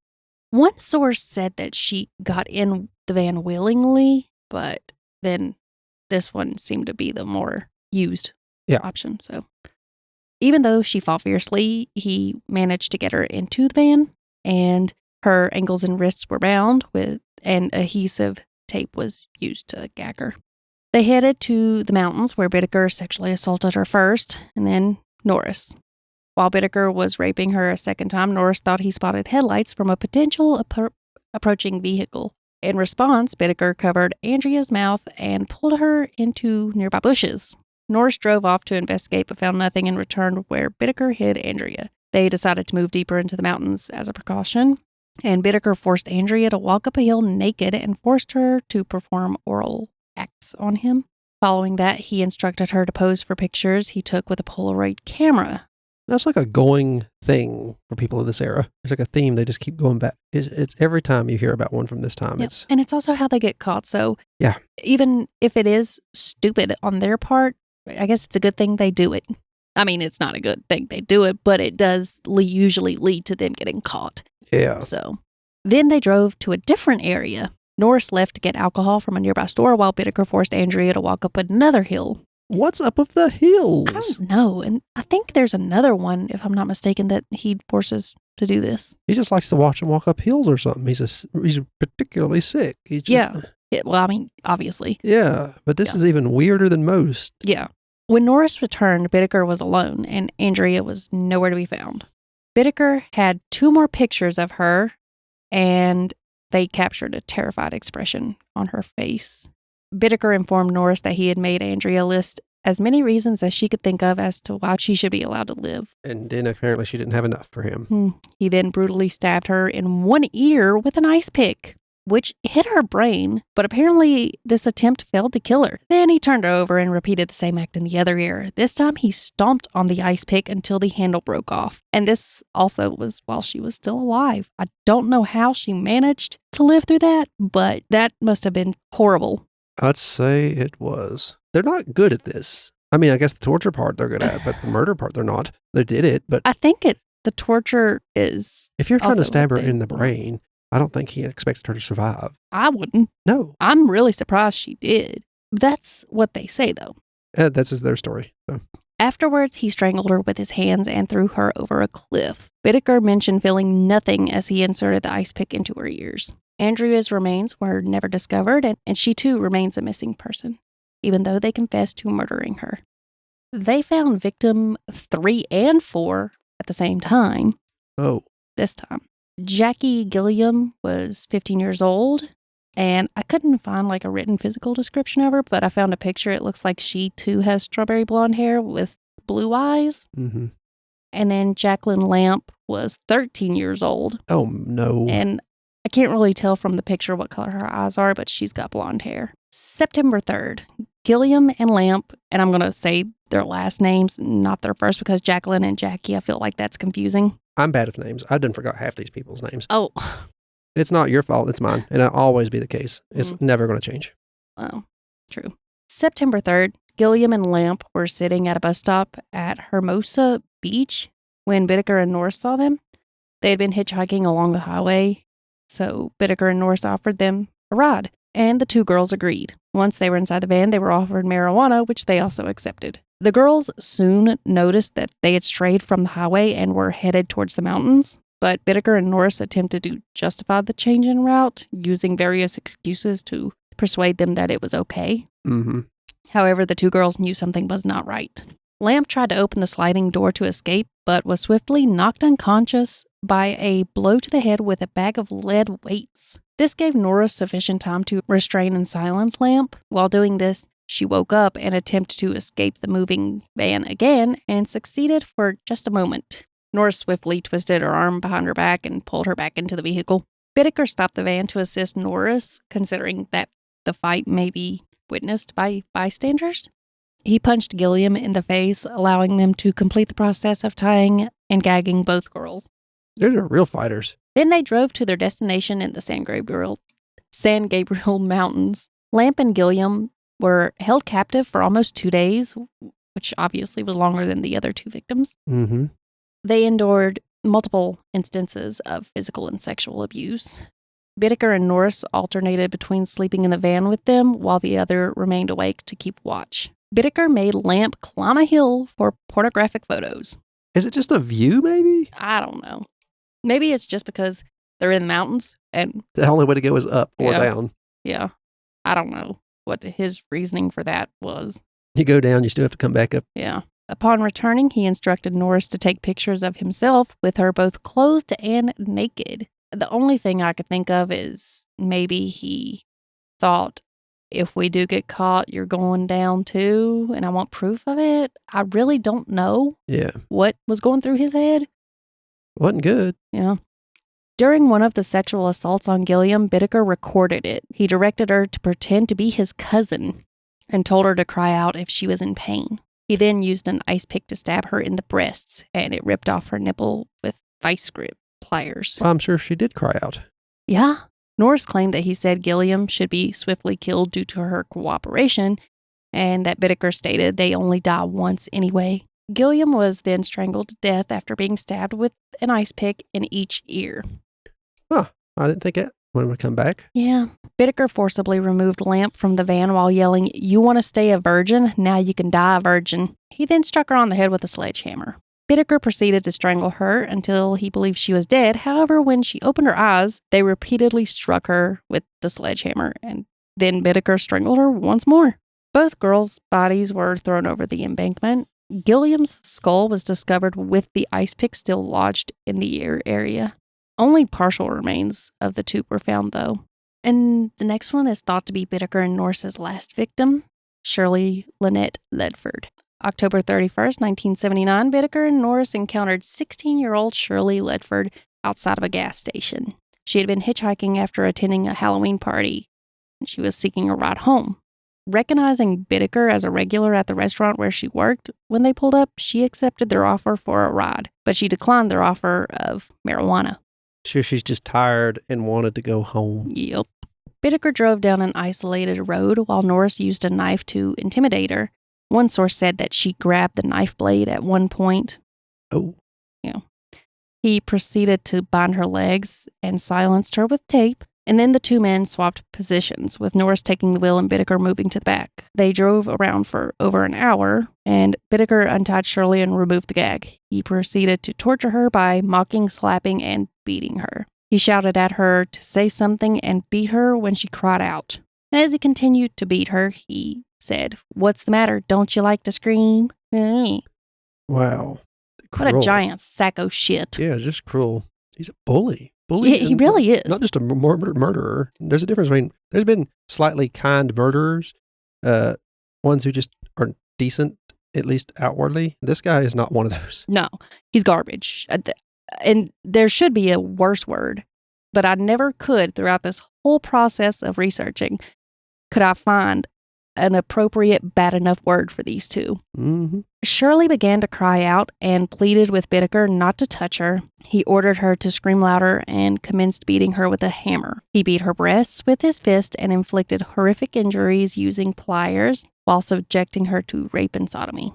One source said that she got in the van willingly, but then this one seemed to be the more used option. So even though she fought fiercely, he managed to get her into the van, and her ankles and wrists were bound with and adhesive tape was used to gag her. They headed to the mountains where Bittaker sexually assaulted her first, and then Norris. While Bittaker was raping her a second time, Norris thought he spotted headlights from a potential approaching vehicle. In response, Bittaker covered Andrea's mouth and pulled her into nearby bushes. Norris drove off to investigate but found nothing and returned where Bittaker hid Andrea. They decided to move deeper into the mountains as a precaution, and Bittaker forced Andrea to walk up a hill naked and forced her to perform oral acts on him. Following that, he instructed her to pose for pictures he took with a Polaroid camera. That's like a going thing for people of this era. It's like a theme. They just keep going back. It's every time you hear about one from this time. Yep. And it's also how they get caught. So yeah, even if it is stupid on their part, I guess it's a good thing they do it. I mean, it's not a good thing they do it, but it does usually lead to them getting caught. Yeah. So then they drove to a different area. Norris left to get alcohol from a nearby store while Bittaker forced Andrea to walk up another hill. What's up with the hills? I don't know. And I think there's another one, if I'm not mistaken, that he forces to do this. He just likes to watch him walk up hills or something. He's particularly sick. Yeah. Well, I mean, obviously. Yeah, but this is even weirder than most. Yeah. When Norris returned, Bittaker was alone, and Andrea was nowhere to be found. Bittaker had 2 more pictures of her, and they captured a terrified expression on her face. Bittaker informed Norris that he had made Andrea list as many reasons as she could think of as to why she should be allowed to live. And then apparently she didn't have enough for him. He then brutally stabbed her in one ear with an ice pick, which hit her brain, but apparently this attempt failed to kill her. Then he turned her over and repeated the same act in the other ear. This time he stomped on the ice pick until the handle broke off. And this also was while she was still alive. I don't know how she managed to live through that, but that must have been horrible. I'd say it was. They're not good at this. I mean, I guess the torture part they're good at, but the murder part they're not. They did it, but I think the torture is. If you're trying to stab her in the brain, I don't think he expected her to survive. I wouldn't. No. I'm really surprised she did. That's what they say, though. That's their story. So. Afterwards, he strangled her with his hands and threw her over a cliff. Bittaker mentioned feeling nothing as he inserted the ice pick into her ears. Andrea's remains were never discovered, and she too remains a missing person, even though they confessed to murdering her. They found victim 3 and 4 at the same time. Oh. This time. Jackie Gilliam was 15 years old, and I couldn't find like a written physical description of her, but I found a picture. It looks like she too has strawberry blonde hair with blue eyes. Mm-hmm. And then Jacqueline Lamp was 13 years old. Oh, no. And I can't really tell from the picture what color her eyes are, but she's got blonde hair. September 3rd, Gilliam and Lamp, and I'm going to say their last names, not their first, because Jacqueline and Jackie, I feel like that's confusing. I'm bad with names. I done forgot half these people's names. Oh. It's not your fault. It's mine. And it'll always be the case. It's never going to change. Oh, true. September 3rd, Gilliam and Lamp were sitting at a bus stop at Hermosa Beach when Bittaker and Norris saw them. They had been hitchhiking along the highway, so Bittaker and Norris offered them a ride, and the 2 girls agreed. Once they were inside the van, they were offered marijuana, which they also accepted. The girls soon noticed that they had strayed from the highway and were headed towards the mountains, but Bittaker and Norris attempted to justify the change in route, using various excuses to persuade them that it was okay. Mm-hmm. However, the 2 girls knew something was not right. Lamp tried to open the sliding door to escape, but was swiftly knocked unconscious by a blow to the head with a bag of lead weights. This gave Norris sufficient time to restrain and silence Lamp. While doing this, she woke up and attempted to escape the moving van again and succeeded for just a moment. Norris swiftly twisted her arm behind her back and pulled her back into the vehicle. Bittaker stopped the van to assist Norris, considering that the fight may be witnessed by bystanders. He punched Gilliam in the face, allowing them to complete the process of tying and gagging both girls. They're real fighters. Then they drove to their destination in the San Gabriel Mountains. Lamp and Gilliam were held captive for almost 2 days, which obviously was longer than the other 2 victims. Mm-hmm. They endured multiple instances of physical and sexual abuse. Bittaker and Norris alternated between sleeping in the van with them while the other remained awake to keep watch. Bittaker made Lamp climb a hill for pornographic photos. Is it just a view, maybe? I don't know. Maybe it's just because they're in the mountains and... The only way to go is up or down. Yeah. I don't know what his reasoning for that was. You go down, you still have to come back up. Yeah. Upon returning, he instructed Norris to take pictures of himself with her both clothed and naked. The only thing I could think of is maybe he thought, if we do get caught, you're going down too, and I want proof of it. I really don't know what was going through his head. Wasn't good. Yeah. During one of the sexual assaults on Gilliam, Bittaker recorded it. He directed her to pretend to be his cousin and told her to cry out if she was in pain. He then used an ice pick to stab her in the breasts, and it ripped off her nipple with vice grip pliers. Well, I'm sure she did cry out. Yeah. Norris claimed that he said Gilliam should be swiftly killed due to her cooperation, and that Bittaker stated they only die once anyway. Gilliam was then strangled to death after being stabbed with an ice pick in each ear. Huh. I didn't think it when we come back. Yeah. Bittaker forcibly removed Lamp from the van while yelling, "You want to stay a virgin? Now you can die a virgin." He then struck her on the head with a sledgehammer. Bittaker proceeded to strangle her until he believed she was dead. However, when she opened her eyes, they repeatedly struck her with the sledgehammer, and then Bittaker strangled her once more. Both girls' bodies were thrown over the embankment. Gilliam's skull was discovered with the ice pick still lodged in the ear area. Only partial remains of the 2 were found, though. And the next one is thought to be Bittaker and Norris's last victim, Shirley Lynette Ledford. October 31st, 1979, Bittaker and Norris encountered 16-year-old Shirley Ledford outside of a gas station. She had been hitchhiking after attending a Halloween party, and she was seeking a ride home. Recognizing Bittaker as a regular at the restaurant where she worked, when they pulled up, she accepted their offer for a ride, but she declined their offer of marijuana. Sure, she's just tired and wanted to go home. Yep. Bittaker drove down an isolated road while Norris used a knife to intimidate her. One source said that she grabbed the knife blade at one point. Oh. Yeah. He proceeded to bind her legs and silenced her with tape, and then the 2 men swapped positions, with Norris taking the wheel and Bittaker moving to the back. They drove around for over an hour, and Bittaker untied Shirley and removed the gag. He proceeded to torture her by mocking, slapping, and beating her. He shouted at her to say something and beat her when she cried out. And as he continued to beat her, he said, "What's the matter? Don't you like to scream?" Wow. What a giant sack of shit. Yeah, just cruel. He's a bully. Bully. He really is. Not just a murderer. There's a difference between, there's been slightly kind murderers, ones who just are decent, at least outwardly. This guy is not one of those. No, he's garbage. And there should be a worse word, but I never could, throughout this whole process of researching, could I find an appropriate, bad enough word for these 2. Mm-hmm. Shirley began to cry out and pleaded with Bittaker not to touch her. He ordered her to scream louder and commenced beating her with a hammer. He beat her breasts with his fist and inflicted horrific injuries using pliers while subjecting her to rape and sodomy.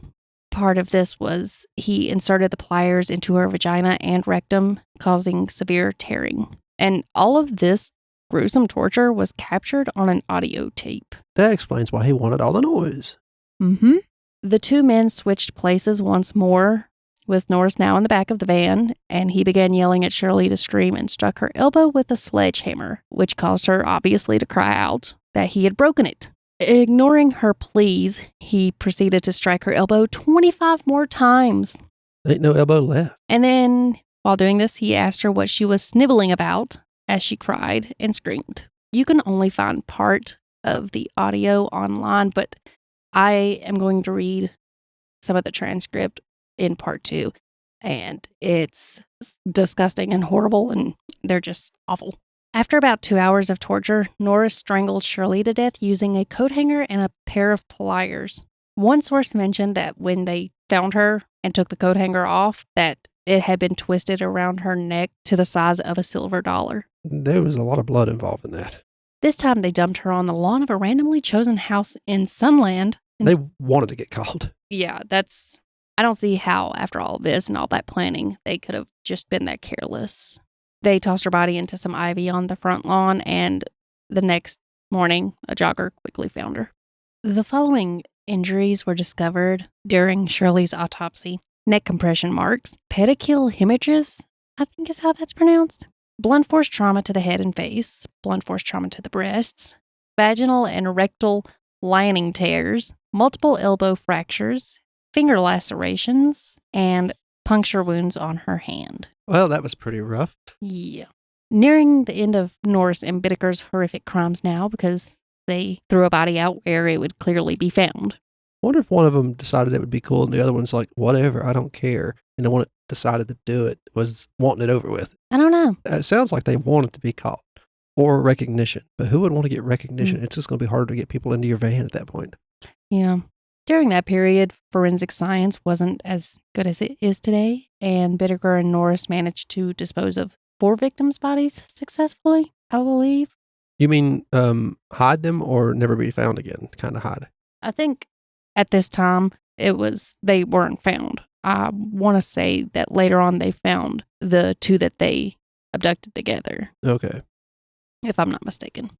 Part of this was he inserted the pliers into her vagina and rectum, causing severe tearing. And all of this gruesome torture was captured on an audio tape. That explains why he wanted all the noise. Mm-hmm. The 2 men switched places once more, with Norris now in the back of the van, and he began yelling at Shirley to scream and struck her elbow with a sledgehammer, which caused her obviously to cry out that he had broken it. Ignoring her pleas, he proceeded to strike her elbow 25 more times. Ain't no elbow left. And then, while doing this, he asked her what she was sniveling about as she cried and screamed. You can only find part of the audio online, but I am going to read some of the transcript in part 2. And it's disgusting and horrible, and they're just awful. After about 2 hours of torture, Norris strangled Shirley to death using a coat hanger and a pair of pliers. One source mentioned that when they found her and took the coat hanger off, that it had been twisted around her neck to the size of a silver dollar. There was a lot of blood involved in that. This time they dumped her on the lawn of a randomly chosen house in Sunland. They wanted to get caught. Yeah, I don't see how, after all this and all that planning, they could have just been that careless. They tossed her body into some ivy on the front lawn, and the next morning, a jogger quickly found her. The following injuries were discovered during Shirley's autopsy. Neck compression marks, pedicule hemorrhages, I think is how that's pronounced, blunt force trauma to the head and face, blunt force trauma to the breasts, vaginal and rectal lining tears, multiple elbow fractures, finger lacerations, and puncture wounds on her hand. Well, that was pretty rough. Yeah. Nearing the end of Norris and Bittaker's horrific crimes now, because they threw a body out where it would clearly be found. I wonder if one of them decided it would be cool and the other one's like, whatever, I don't care. And the one that decided to do it was wanting it over with. I don't know. It sounds like they wanted to be caught or recognition. But who would want to get recognition? It's just going to be harder to get people into your van at that point. Yeah. During that period, forensic science wasn't as good as it is today, and Bittaker and Norris managed to dispose of 4 victims' bodies successfully, I believe. You mean hide them or never be found again? Kind of hide. I think at this time they weren't found. I want to say that later on they found the 2 that they abducted together. Okay. If I'm not mistaken.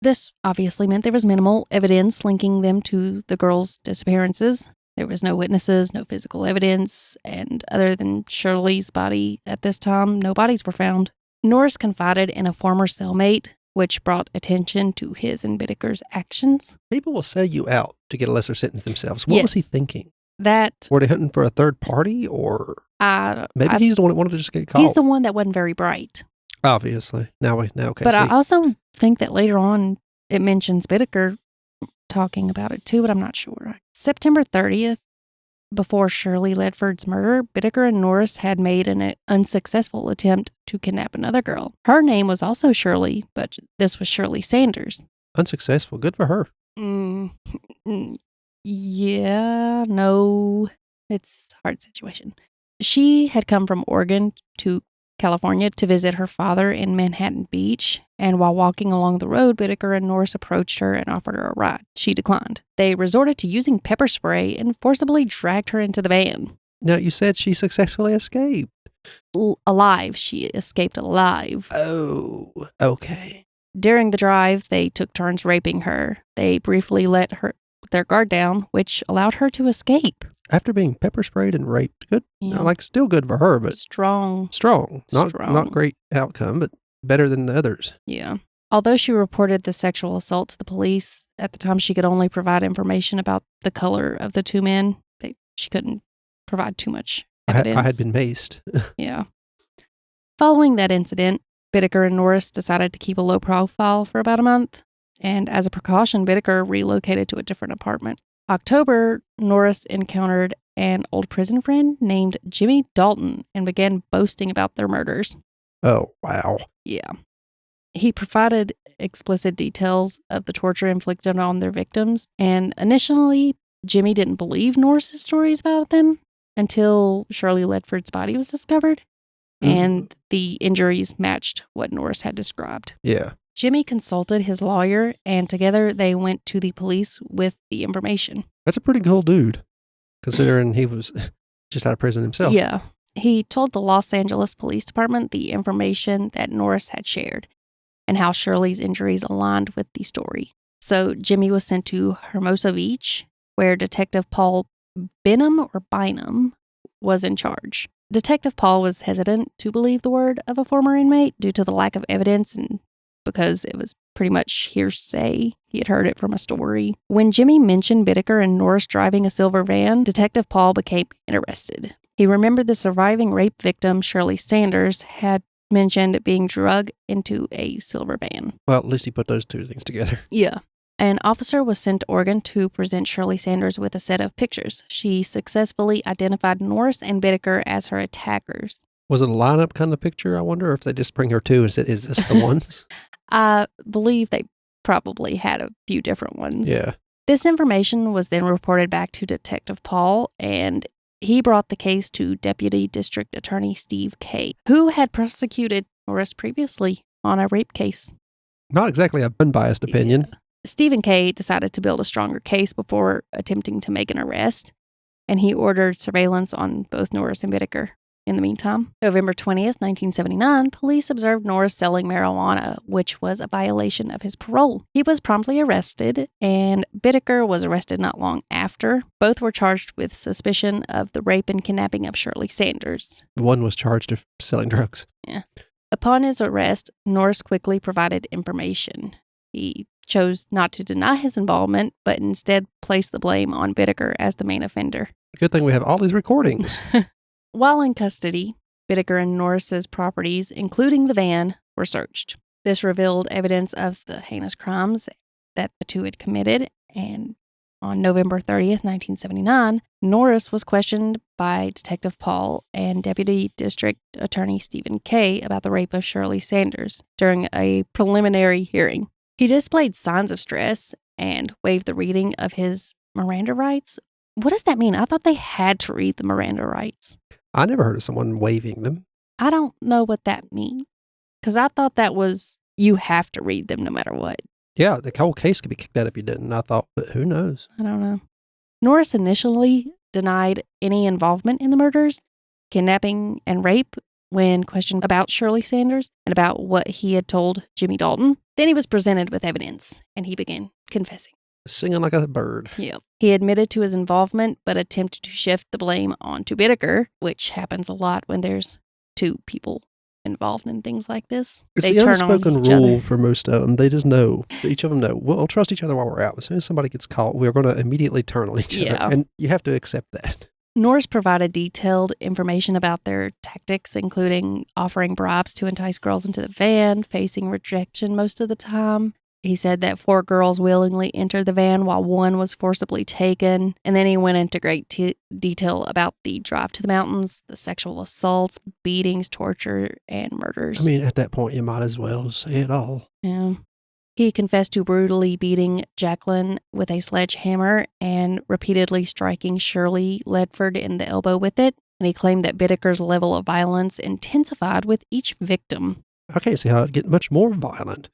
This obviously meant there was minimal evidence linking them to the girls' disappearances. There was no witnesses, no physical evidence, and other than Shirley's body at this time, no bodies were found. Norris confided in a former cellmate, which brought attention to his and Bittaker's actions. People will sell you out to get a lesser sentence themselves. What was he thinking? Were they hunting for a third party, or maybe he's the one that wanted to just get caught? He's the one that wasn't very bright. Obviously. Okay. But I also think that later on it mentions Bittaker talking about it too, but I'm not sure. September 30th, before Shirley Ledford's murder, Bittaker and Norris had made an unsuccessful attempt to kidnap another girl. Her name was also Shirley, but this was Shirley Sanders. Unsuccessful. Good for her. Yeah, no, it's a hard situation. She had come from Oregon to California to visit her father in Manhattan Beach, and while walking along the road, Bittaker and Norris approached her and offered her a ride. She declined. They resorted to using pepper spray and forcibly dragged her into the van. Now, you said she successfully escaped. Alive. She escaped alive. Oh, okay. During the drive, they took turns raping her. They briefly let their guard down, which allowed her to escape. After being pepper sprayed and raped, good. Yeah. Still good for her, but strong. Not great outcome, but better than the others. Yeah. Although she reported the sexual assault to the police, at the time she could only provide information about the color of the 2 men. She couldn't provide too much evidence. I had been maced. Yeah. Following that incident, Bittaker and Norris decided to keep a low profile for about a month, and as a precaution, Bittaker relocated to a different apartment. October, Norris encountered an old prison friend named Jimmy Dalton and began boasting about their murders. Oh, wow. Yeah. He provided explicit details of the torture inflicted on their victims, and initially, Jimmy didn't believe Norris's stories about them until Shirley Ledford's body was discovered, and the injuries matched what Norris had described. Yeah. Jimmy consulted his lawyer, and together they went to the police with the information. That's a pretty cool dude, considering he was just out of prison himself. Yeah. He told the Los Angeles Police Department the information that Norris had shared and how Shirley's injuries aligned with the story. So Jimmy was sent to Hermosa Beach, where Detective Paul Bynum was in charge. Detective Paul was hesitant to believe the word of a former inmate due to the lack of evidence and because it was pretty much hearsay. He had heard it from a story. When Jimmy mentioned Bittaker and Norris driving a silver van, Detective Paul became interested. He remembered the surviving rape victim, Shirley Sanders, had mentioned being drugged into a silver van. Well, at least he put those two things together. Yeah. An officer was sent to Oregon to present Shirley Sanders with a set of pictures. She successfully identified Norris and Bittaker as her attackers. Was it a lineup kind of picture? I wonder if they just bring her to and said, is this the ones? I believe they probably had a few different ones. Yeah. This information was then reported back to Detective Paul, and he brought the case to Deputy District Attorney Steve Kay, who had prosecuted Norris previously on a rape case. Not exactly a unbiased opinion. Yeah. Stephen Kay decided to build a stronger case before attempting to make an arrest, and he ordered surveillance on both Norris and Bittaker. In the meantime, November 20th, 1979, police observed Norris selling marijuana, which was a violation of his parole. He was promptly arrested, and Bittaker was arrested not long after. Both were charged with suspicion of the rape and kidnapping of Shirley Sanders. One was charged of selling drugs. Yeah. Upon his arrest, Norris quickly provided information. He chose not to deny his involvement, but instead placed the blame on Bittaker as the main offender. Good thing we have all these recordings. While in custody, Bittaker and Norris's properties, including the van, were searched. This revealed evidence of the heinous crimes that the two had committed, and on November 30th, 1979, Norris was questioned by Detective Paul and Deputy District Attorney Stephen Kay about the rape of Shirley Sanders during a preliminary hearing. He displayed signs of stress and waived the reading of his Miranda rights. What does that mean? I thought they had to read the Miranda rights. I never heard of someone waiving them. I don't know what that means, because I thought that was you have to read them no matter what. Yeah, the whole case could be kicked out if you didn't. I thought, but who knows? I don't know. Norris initially denied any involvement in the murders, kidnapping, and rape when questioned about Shirley Sanders and about what he had told Jimmy Dalton. Then he was presented with evidence, and he began confessing. Singing like a bird. Yeah. He admitted to his involvement, but attempted to shift the blame onto Bittaker, which happens a lot when there's two people involved in things like this. It's They the turn on unspoken each rule other. for most of them. They just know. Each of them know. We'll trust each other while we're out. As soon as somebody gets caught, we're going to immediately turn on each Yeah. other. And you have to accept that. Norris provided detailed information about their tactics, including offering bribes to entice girls into the van, facing rejection most of the time. He said that 4 girls willingly entered the van while 1 was forcibly taken. And then he went into great detail about the drive to the mountains, the sexual assaults, beatings, torture, and murders. I mean, at that point, you might as well say it all. Yeah. He confessed to brutally beating Jacqueline with a sledgehammer and repeatedly striking Shirley Ledford in the elbow with it. And he claimed that Bittaker's level of violence intensified with each victim. I can't see how it'd get much more violent.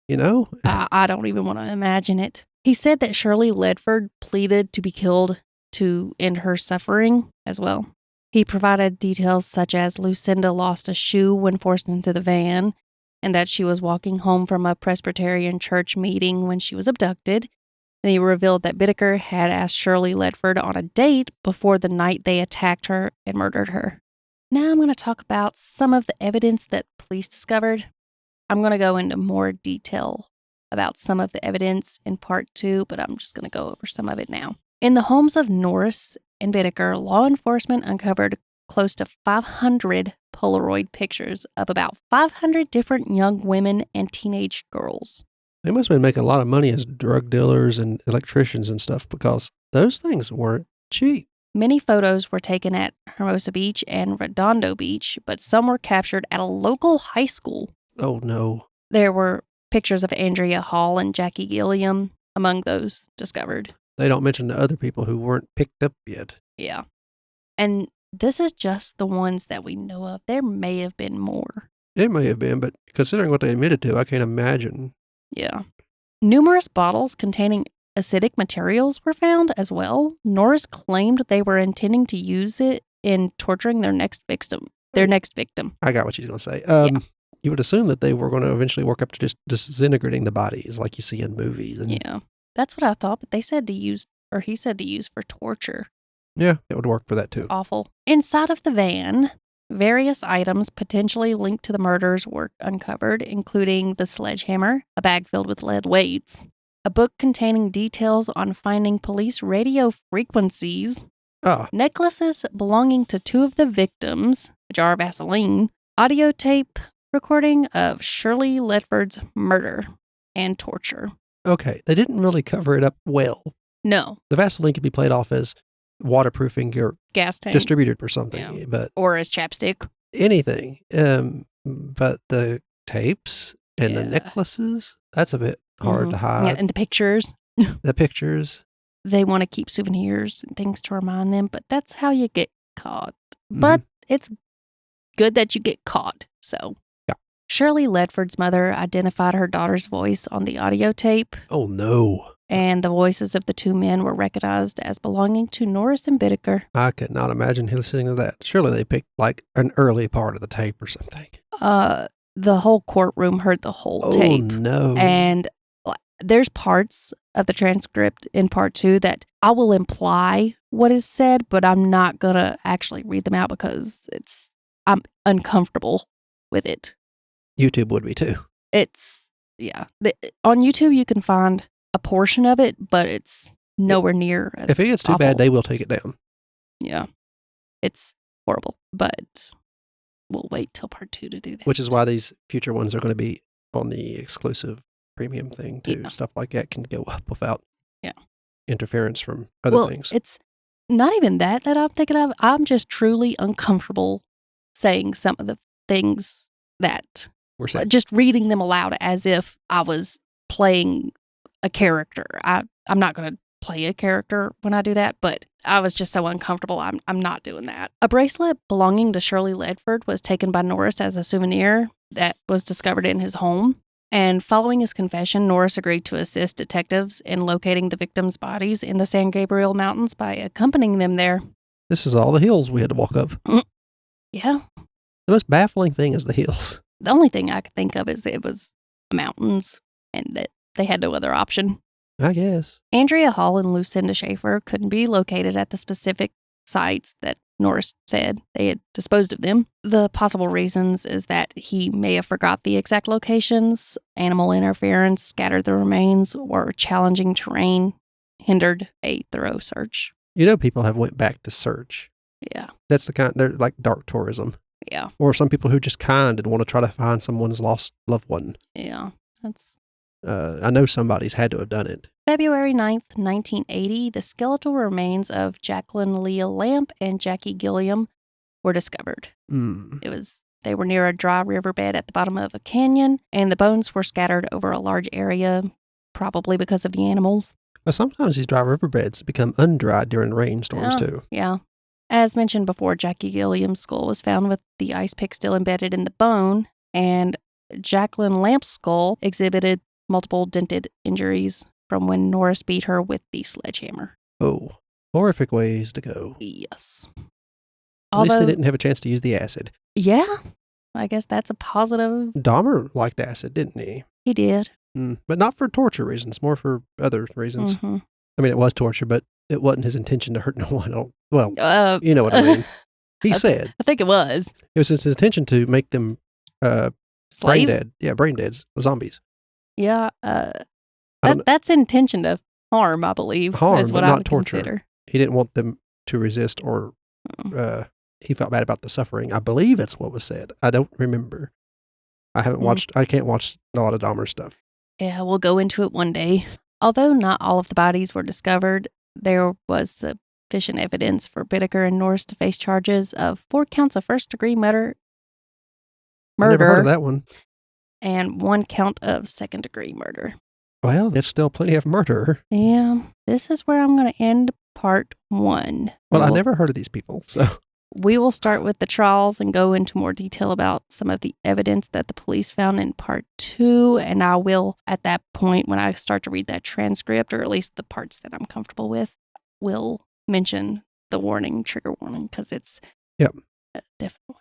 You know? I don't even want to imagine it. He said that Shirley Ledford pleaded to be killed to end her suffering as well. He provided details such as Lucinda lost a shoe when forced into the van, and that she was walking home from a Presbyterian church meeting when she was abducted. And he revealed that Bittaker had asked Shirley Ledford on a date before the night they attacked her and murdered her. Now I'm going to talk about some of the evidence that police discovered. I'm going to go into more detail about some of the evidence in part 2, but I'm just going to go over some of it now. In the homes of Norris and Bittaker, law enforcement uncovered close to 500 Polaroid pictures of about 500 different young women and teenage girls. They must have been making a lot of money as drug dealers and electricians and stuff because those things weren't cheap. Many photos were taken at Hermosa Beach and Redondo Beach, but some were captured at a local high school. Oh, no. There were pictures of Andrea Hall and Jackie Gilliam among those discovered. They don't mention the other people who weren't picked up yet. Yeah. And this is just the ones that we know of. There may have been more. It may have been, but considering what they admitted to, I can't imagine. Yeah. Numerous bottles containing acidic materials were found as well. Norris claimed they were intending to use it in torturing their next victim. I got what she's going to say. You would assume that they were going to eventually work up to just disintegrating the bodies like you see in movies. And Yeah. That's what I thought, but he said to use for torture. yeah, it would work for that too. It's awful. Inside of the van, Various items potentially linked to the murders were uncovered, including the sledgehammer, a bag filled with lead weights, a book containing details on finding police radio frequencies, necklaces belonging to 2 of the victims, a jar of Vaseline, audio tape recording of Shirley Ledford's murder and torture. Okay, they didn't really cover it up well. No. The Vaseline could be played off as waterproofing your gas tank, distributed or something, but or as chapstick. Anything. But the tapes and the necklaces, that's a bit hard to hide. Yeah, and the pictures. The pictures. They want to keep souvenirs and things to remind them, but that's how you get caught. But it's good that you get caught, so. Yeah. Shirley Ledford's mother identified her daughter's voice on the audio tape. Oh, no. And the voices of the 2 men were recognized as belonging to Norris and Bittaker. I could not imagine listening to that. Surely they picked like an early part of the tape or something. The whole courtroom heard the whole tape. Oh, no. And there's parts of the transcript in part 2 that I will imply what is said, but I'm not going to actually read them out because I'm uncomfortable with it. YouTube would be too. On YouTube you can find a portion of it, but it's nowhere near as If it gets too bad, they will take it down. Yeah. It's horrible, but we'll wait till part 2 to do that. Which is why these future ones are going to be on the exclusive premium thing too. Yeah. Stuff like that can go up without interference from other things. It's not even that I'm thinking of. I'm just truly uncomfortable saying some of the things that we're saying. Just reading them aloud as if I was playing a character. I'm not going to play a character when I do that, but I was just so uncomfortable. I'm not doing that. A bracelet belonging to Shirley Ledford was taken by Norris as a souvenir that was discovered in his home. And following his confession, Norris agreed to assist detectives in locating the victims' bodies in the San Gabriel Mountains by accompanying them there. This is all the hills we had to walk up. Yeah. The most baffling thing is the hills. The only thing I could think of is that it was mountains and that they had no other option. I guess. Andrea Hall and Lucinda Schaefer couldn't be located at the specific sites that Norris said they had disposed of them. The possible reasons is that he may have forgot the exact locations, animal interference scattered the remains, or challenging terrain hindered a thorough search. People have went back to search. Yeah. That's the kind, they're like dark tourism. Yeah. Or some people who just and want to try to find someone's lost loved one. Yeah. That's... I know somebody's had to have done it. February 9th, 1980, the skeletal remains of Jacqueline Leah Lamp and Jackie Gilliam were discovered. They were near a dry riverbed at the bottom of a canyon, and the bones were scattered over a large area, probably because of the animals. Well, sometimes these dry riverbeds become undried during rainstorms, too. Yeah. As mentioned before, Jackie Gilliam's skull was found with the ice pick still embedded in the bone, and Jacqueline Lamp's skull exhibited multiple dented injuries from when Norris beat her with the sledgehammer. Oh, horrific ways to go. Yes. At least they didn't have a chance to use the acid. Yeah, I guess that's a positive. Dahmer liked acid, didn't he? He did. But not for torture reasons, more for other reasons. Mm-hmm. I mean, it was torture, but it wasn't his intention to hurt no one. Well, you know what I mean. He said. I think it was. It was his intention to make them brain dead. Yeah, brain deads, zombies. Yeah, that's intention to harm, I believe. Harm, is what but I not would torture. Consider. He didn't want them to resist or he felt bad about the suffering. I believe that's what was said. I don't remember. I haven't watched, I can't watch a lot of Dahmer stuff. Yeah, we'll go into it one day. Although not all of the bodies were discovered, there was sufficient evidence for Bittaker and Norris to face charges of 4 counts of first-degree murder. I never heard of that one. And 1 count of second-degree murder. Well, there's still plenty of murder. Yeah, this is where I'm going to end part 1. Well, I never heard of these people, so... We will start with the trials and go into more detail about some of the evidence that the police found in part 2. And I will, at that point, when I start to read that transcript, or at least the parts that I'm comfortable with, will mention the trigger warning, because it's definitely.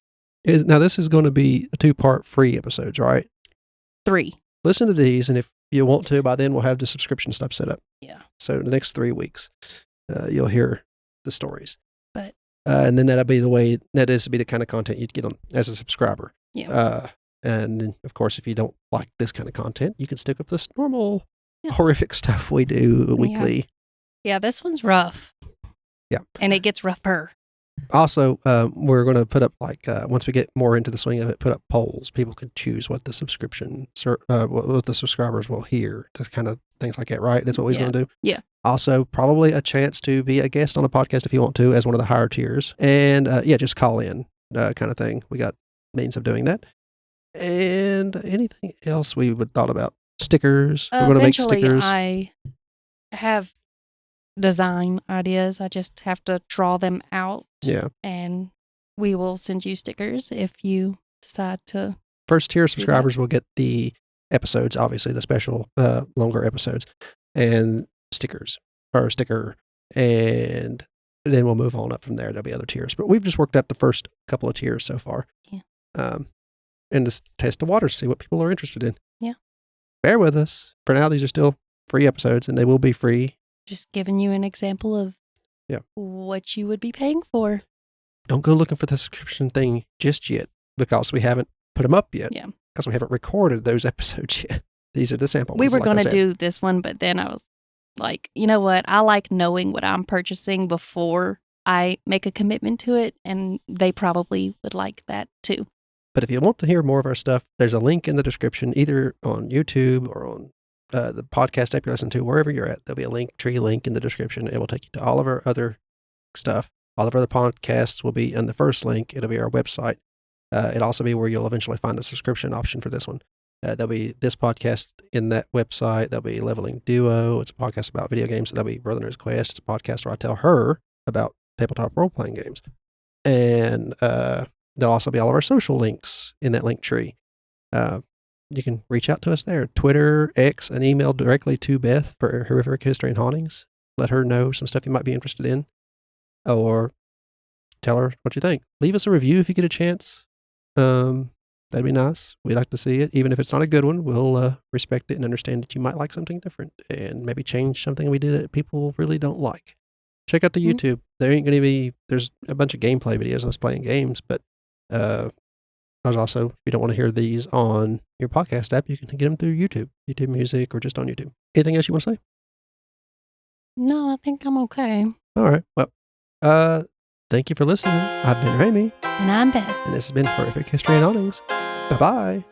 Now, this is going to be a 2-part free episodes, right? 3. Listen to these, and if you want to, by then we'll have the subscription stuff set up. Yeah. So the next 3 weeks, you'll hear the stories. But And then that is to be the kind of content you'd get on as a subscriber. Yeah. And then, of course, if you don't like this kind of content, you can stick with this normal horrific stuff we do weekly. Yeah, this one's rough. Yeah. And it gets rougher. Also, we're going to put up, once we get more into the swing of it, put up polls. People can choose what the what the subscribers will hear. Just kind of things like that, right? That's what we're going to do. Yeah. Also, probably a chance to be a guest on a podcast if you want to, as one of the higher tiers. And just call in, kind of thing. We got means of doing that. And anything else we would thought about? Stickers. We're going to make stickers. I have design ideas. I just have to draw them out. Yeah. And we will send you stickers if you decide to. First tier subscribers will get the episodes, obviously, the special, longer episodes, and sticker. And then we'll move on up from there. There'll be other tiers. But we've just worked out the first couple of tiers so far. Yeah. And just test the waters, see what people are interested in. Yeah. Bear with us. For now, these are still free episodes, and they will be free. Just giving you an example of what you would be paying for. Don't go looking for the subscription thing just yet, because we haven't put them up yet. Yeah. Because we haven't recorded those episodes yet. These are the sample We ones. were going to do this one, but then I was like, you know what? I like knowing what I'm purchasing before I make a commitment to it, and they probably would like that too. But if you want to hear more of our stuff, there's a link in the description, either on YouTube or on the podcast app you listen to, wherever you're at. There'll be a Linktree link in the description. It will take you to all of our other stuff. All of our other podcasts will be in the first link. It'll be our website. It'll also be where you'll eventually find a subscription option for this one. There'll be this podcast in that website. There'll be Leveling Duo. It's a podcast about video games. There'll be Brother Nerd's Quest. It's a podcast where I tell her about tabletop role-playing games. And there'll also be all of our social links in that link tree. You can reach out to us there. Twitter, X, and email directly to Beth for Horrific History and Hauntings. Let her know some stuff you might be interested in. Or tell her what you think. Leave us a review if you get a chance. That'd be nice. We'd like to see it. Even if it's not a good one, we'll respect it and understand that you might like something different and maybe change something we did that people really don't like. Check out the YouTube. There's a bunch of gameplay videos of us playing games, but there's also, if you don't want to hear these on your podcast app, you can get them through YouTube Music, or just on YouTube. Anything else you want to say? No, I think I'm okay. All right. Well, thank you for listening. I've been Ramey. And I'm Beth. And this has been Horrific History and Hauntings. Bye-bye.